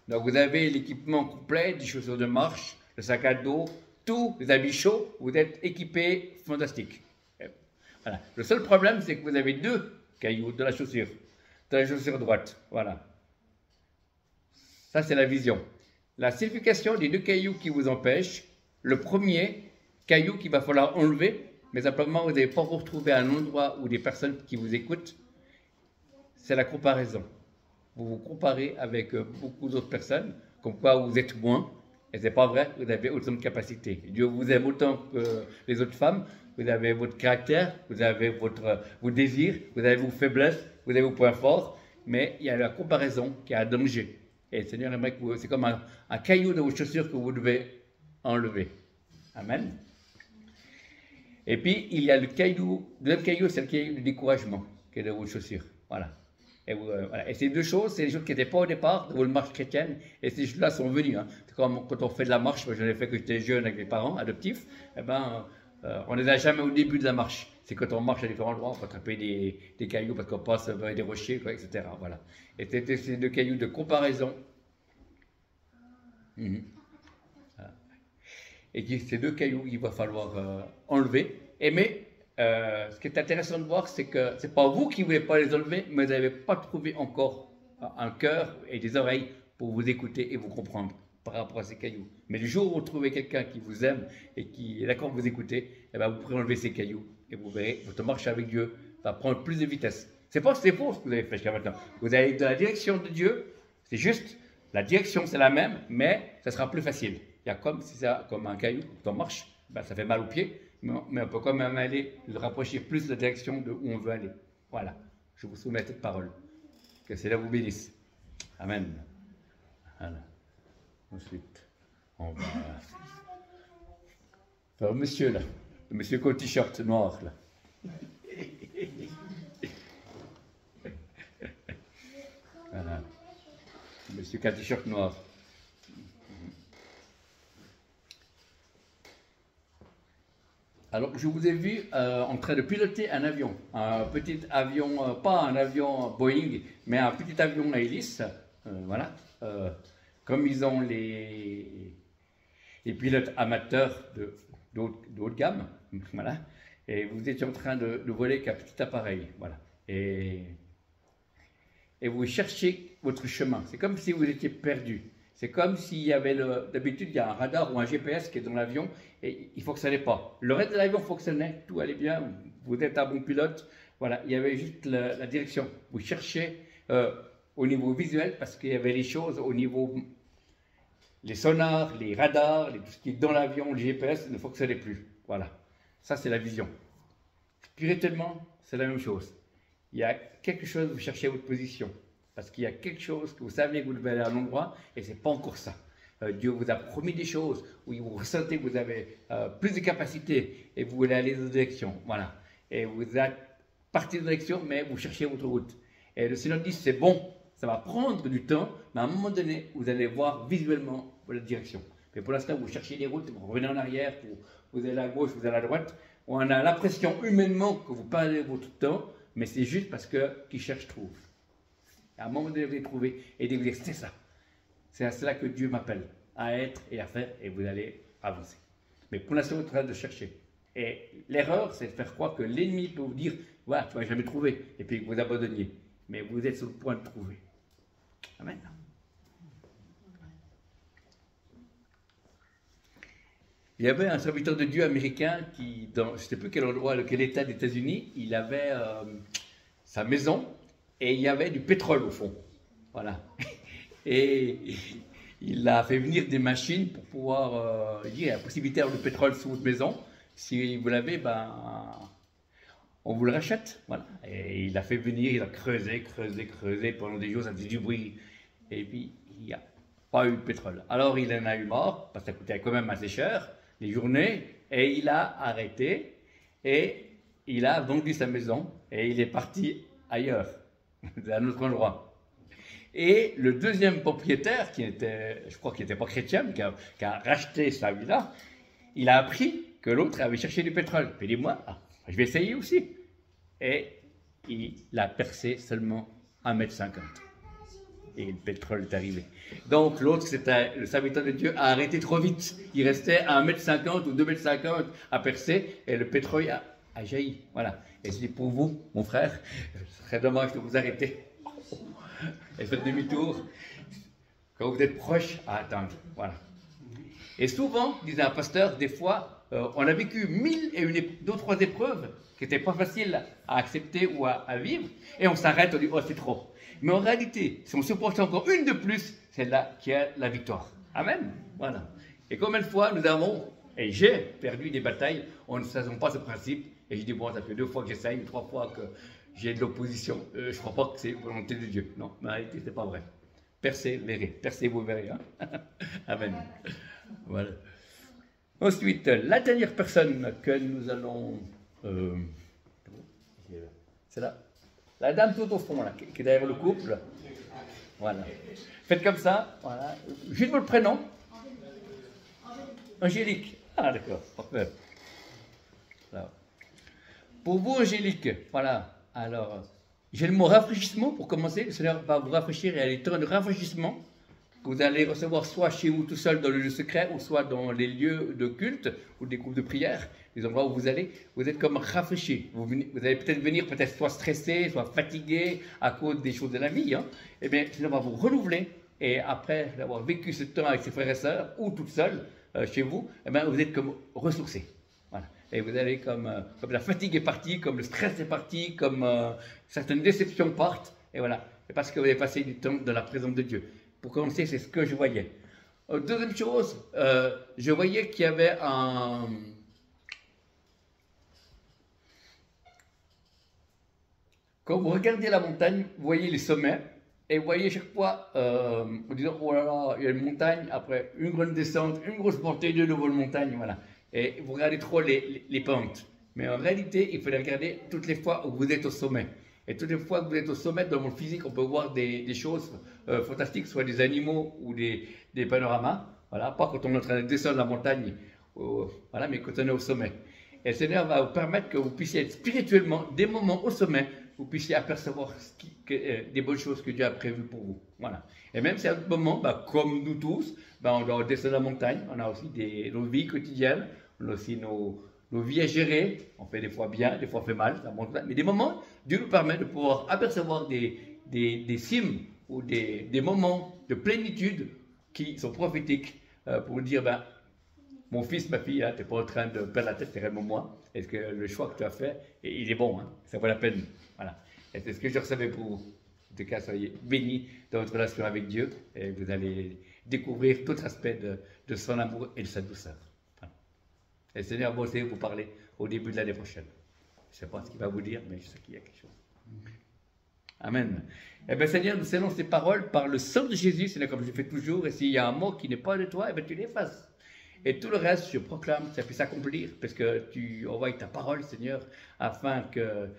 Donc vous avez l'équipement complet, des chaussures de marche, le sac à dos, tous les habits chauds. Vous êtes équipé fantastique. Voilà. Le seul problème, c'est que vous avez deux cailloux dans la chaussure droite. Voilà. Ça, c'est la vision. La signification des deux cailloux qui vous empêchent, le premier caillou qu'il va falloir enlever, mais simplement vous n'allez pas vous retrouver à un endroit où des personnes qui vous écoutent, c'est la comparaison. Vous vous comparez avec beaucoup d'autres personnes, comme quoi vous êtes moins, et ce n'est pas vrai, vous avez autant de capacités. Dieu vous aime autant que les autres femmes, vous avez votre caractère, vous avez vos désirs, vous avez vos faiblesses, vous avez vos points forts, mais il y a la comparaison qui est un danger. Et le Seigneur aimerait que c'est comme un caillou dans vos chaussures que vous devez enlever. Amen. Et puis, il y a le deuxième caillou, c'est le caillou du découragement qui est dans vos chaussures. Voilà. Et ces deux choses, c'est des choses qui n'étaient pas au départ de votre marche chrétienne, et ces choses-là sont venues. Hein. C'est comme quand on fait de la marche, moi j'en ai fait quand j'étais jeune avec mes parents adoptifs, eh ben, on ne les a jamais au début de la marche. C'est quand on marche à différents endroits, on peut attraper des cailloux parce qu'on passe avec des rochers, quoi, etc. Voilà. Et c'était ces deux cailloux de comparaison. Voilà. Et ces deux cailloux qu'il va falloir enlever. Mais ce qui est intéressant de voir, c'est que ce n'est pas vous qui ne voulez pas les enlever, mais vous n'avez pas trouvé encore un cœur et des oreilles pour vous écouter et vous comprendre par rapport à ces cailloux. Mais le jour où vous trouvez quelqu'un qui vous aime et qui est d'accord de vous écouter, eh ben vous pourrez enlever ces cailloux et vous verrez, votre marche avec Dieu va prendre plus de vitesse. C'est pas c'est faux ce que vous avez fait jusqu'à maintenant. Vous allez dans la direction de Dieu, c'est juste, la direction c'est la même, mais ça sera plus facile. Il y a comme un caillou, quand on marche, ben, ça fait mal aux pieds, mais on peut quand même aller, se rapprocher plus de la direction de où on veut aller. Voilà, je vous soumets cette parole. Que cela vous bénisse. Amen. Voilà. Ensuite, on va faire monsieur là, le monsieur qui a le t-shirt noir là. Voilà. Monsieur qui a le t-shirt noir. Alors, je vous ai vu en train de piloter un avion, pas un avion Boeing, mais un petit avion à hélice, voilà, comme ils ont les pilotes amateurs de haute gamme, voilà, et vous étiez en train de voler avec un petit appareil, voilà, et vous cherchez votre chemin, c'est comme si vous étiez perdu. C'est comme s'il y avait, d'habitude, il y a un radar ou un GPS qui est dans l'avion et il ne fonctionnait pas. Le reste de l'avion fonctionnait, tout allait bien, vous êtes un bon pilote. Voilà, il y avait juste la direction. Vous cherchez au niveau visuel parce qu'il y avait les choses au niveau, les sonars, les radars, tout ce qui est dans l'avion, le GPS ne fonctionnait plus. Voilà, ça c'est la vision. Spirituellement, c'est la même chose. Il y a quelque chose, vous cherchez votre position. Parce qu'il y a quelque chose que vous savez que vous devez aller à un endroit et ce n'est pas encore ça. Dieu vous a promis des choses où vous ressentez que vous avez plus de capacités et vous voulez aller dans une direction. Voilà. Et vous êtes parti dans une direction, mais vous cherchez votre route. Et le Seigneur dit c'est bon, ça va prendre du temps, mais à un moment donné, vous allez voir visuellement la direction. Mais pour l'instant, vous cherchez les routes, vous revenez en arrière, vous allez à gauche, vous allez à droite. On a l'impression humainement que vous perdez votre temps, mais c'est juste parce que qui cherche trouve. À un moment donné, vous allez trouver et vous dire c'est ça. C'est à cela que Dieu m'appelle, à être et à faire, et vous allez avancer. Mais pour l'instant, vous êtes en train de chercher. Et l'erreur, c'est de faire croire que l'ennemi peut vous dire voilà, tu ne vas jamais trouver, et puis vous abandonniez. Mais vous êtes sur le point de trouver. Amen. Il y avait un serviteur de Dieu américain qui, dans je ne sais plus quel endroit, quel état des États-Unis, il avait sa maison. Et il y avait du pétrole au fond. Voilà. Et il a fait venir des machines pour pouvoir dire il y a la possibilité d'avoir du pétrole sous votre maison. Si vous l'avez, ben, on vous le rachète. Voilà. Et il a fait venir, il a creusé pendant des jours, ça faisait du bruit. Et puis, il n'y a pas eu de pétrole. Alors, il en a eu marre, parce que ça coûtait quand même assez cher, les journées, et il a arrêté, et il a vendu sa maison, et il est parti ailleurs. À un autre endroit. Et le deuxième propriétaire, qui était, je crois qu'il n'était pas chrétien, mais qui a racheté sa villa, il a appris que l'autre avait cherché du pétrole. Puis il dit, moi, je vais essayer aussi. Et il a percé seulement 1,50 m. Et le pétrole est arrivé. Donc l'autre, c'était le serviteur de Dieu, a arrêté trop vite. Il restait à 1,50 m ou 2,50 m à percer et le pétrole a jailli. Voilà. Et je dis pour vous, mon frère, ce serait dommage de vous arrêter et faire demi-tour quand vous êtes proche à attendre. Voilà. Et souvent, disait un pasteur, des fois, on a vécu 1000 et d'autres 3 épreuves qui n'étaient pas faciles à accepter ou à vivre, et on s'arrête, on dit, oh, c'est trop. Mais en réalité, si on supporte encore une de plus, c'est là qu'il y a la victoire. Amen. Voilà. Et combien de fois nous avons, et j'ai perdu des batailles, on ne sait pas ce principe, et je dis, bon, ça fait 2 fois que j'essaye, 3 fois que j'ai de l'opposition. Je ne crois pas que c'est volonté de Dieu. Non, mais en réalité, ce n'est pas vrai. Persévérez. Percez, vous verrez. Hein. Amen. Voilà. Ensuite, la dernière personne que nous allons... c'est là. La dame tout au fond, là, qui est derrière le couple. Voilà. Faites comme ça. Voilà. Juste votre prénom. Angélique. Ah, d'accord. Parfait. Voilà. Pour vous, Angélique, voilà. Alors, j'ai le mot rafraîchissement pour commencer. Le Seigneur va vous rafraîchir et à des temps de rafraîchissement. Vous allez recevoir soit chez vous tout seul dans le lieu secret, ou soit dans les lieux de culte ou des groupes de prière, les endroits où vous allez, vous êtes comme rafraîchi. Vous allez peut-être venir peut-être soit stressé, soit fatigué à cause des choses de la vie. Hein. Eh bien, le Seigneur va vous renouveler et après avoir vécu ce temps avec ses frères et sœurs ou toute seule chez vous, eh bien, vous êtes comme ressourcé. Voilà. Et vous allez comme la fatigue est partie, comme le stress est parti, comme certaines déceptions partent. Et voilà. Et parce que vous avez passé du temps dans la présence de Dieu. Pour commencer, c'est ce que je voyais. Deuxième chose, je voyais qu'il y avait un... Quand vous regardez la montagne, vous voyez les sommets, et vous voyez chaque fois, en disant, oh là là, il y a une montagne, après une grande descente, une grosse montée, de nouveau une montagne, voilà. Et vous regardez trop les pentes. Mais en réalité, il faut les regarder toutes les fois où vous êtes au sommet. Et toutes les fois que vous êtes au sommet, dans mon physique, on peut voir des choses fantastiques, soit des animaux ou des panoramas. Voilà, pas quand on est en train de descendre la montagne, voilà, mais quand on est au sommet. Et le Seigneur va vous permettre que vous puissiez être spirituellement, des moments au sommet, vous puissiez apercevoir des bonnes choses que Dieu a prévues pour vous. Voilà. Et même si à d'autres moments, comme nous tous, on doit descendre la montagne, on a aussi nos vies quotidiennes, on a aussi nos vies à gérer, on fait des fois bien, des fois on fait mal, mais des moments, Dieu nous permet de pouvoir apercevoir des cimes ou des moments de plénitude qui sont prophétiques pour dire, mon fils, ma fille, tu n'es pas en train de perdre la tête, c'est vraiment moi. Est-ce que le choix que tu as fait, il est bon, hein, ça vaut la peine. Voilà. Et c'est ce que je recevais pour vous. En tout cas, soyez bénis dans votre relation avec Dieu et vous allez découvrir tout aspect de son amour et de sa douceur. Et le Seigneur va aussi vous parler au début de l'année prochaine. Je ne sais pas ce qu'il va vous dire, mais je sais qu'il y a quelque chose. Amen. Eh bien, Seigneur, nous scellons ces paroles par le sang de Jésus, Seigneur, comme je fais toujours. Et s'il y a un mot qui n'est pas de toi, eh bien, tu l'effaces. Et tout le reste, je proclame que ça puisse s'accomplir, parce que tu envoies ta parole, Seigneur, afin que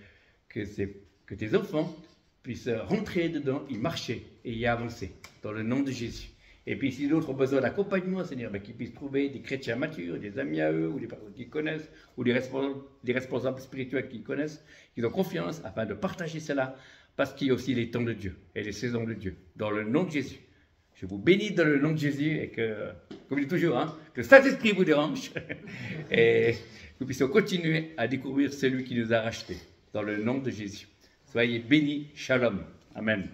tes enfants puissent rentrer dedans, y marcher et y avancer, dans le nom de Jésus. Et puis si d'autres ont besoin d'accompagnement, Seigneur, qu'ils puissent trouver des chrétiens matures, des amis à eux, ou des personnes qu'ils connaissent, ou des responsables spirituels qu'ils connaissent, qu'ils ont confiance, afin de partager cela, parce qu'il y a aussi les temps de Dieu et les saisons de Dieu, dans le nom de Jésus. Je vous bénis dans le nom de Jésus et que, comme je dis toujours, que le Saint-Esprit vous dérange et que nous puissions continuer à découvrir celui qui nous a rachetés, dans le nom de Jésus. Soyez bénis, shalom. Amen.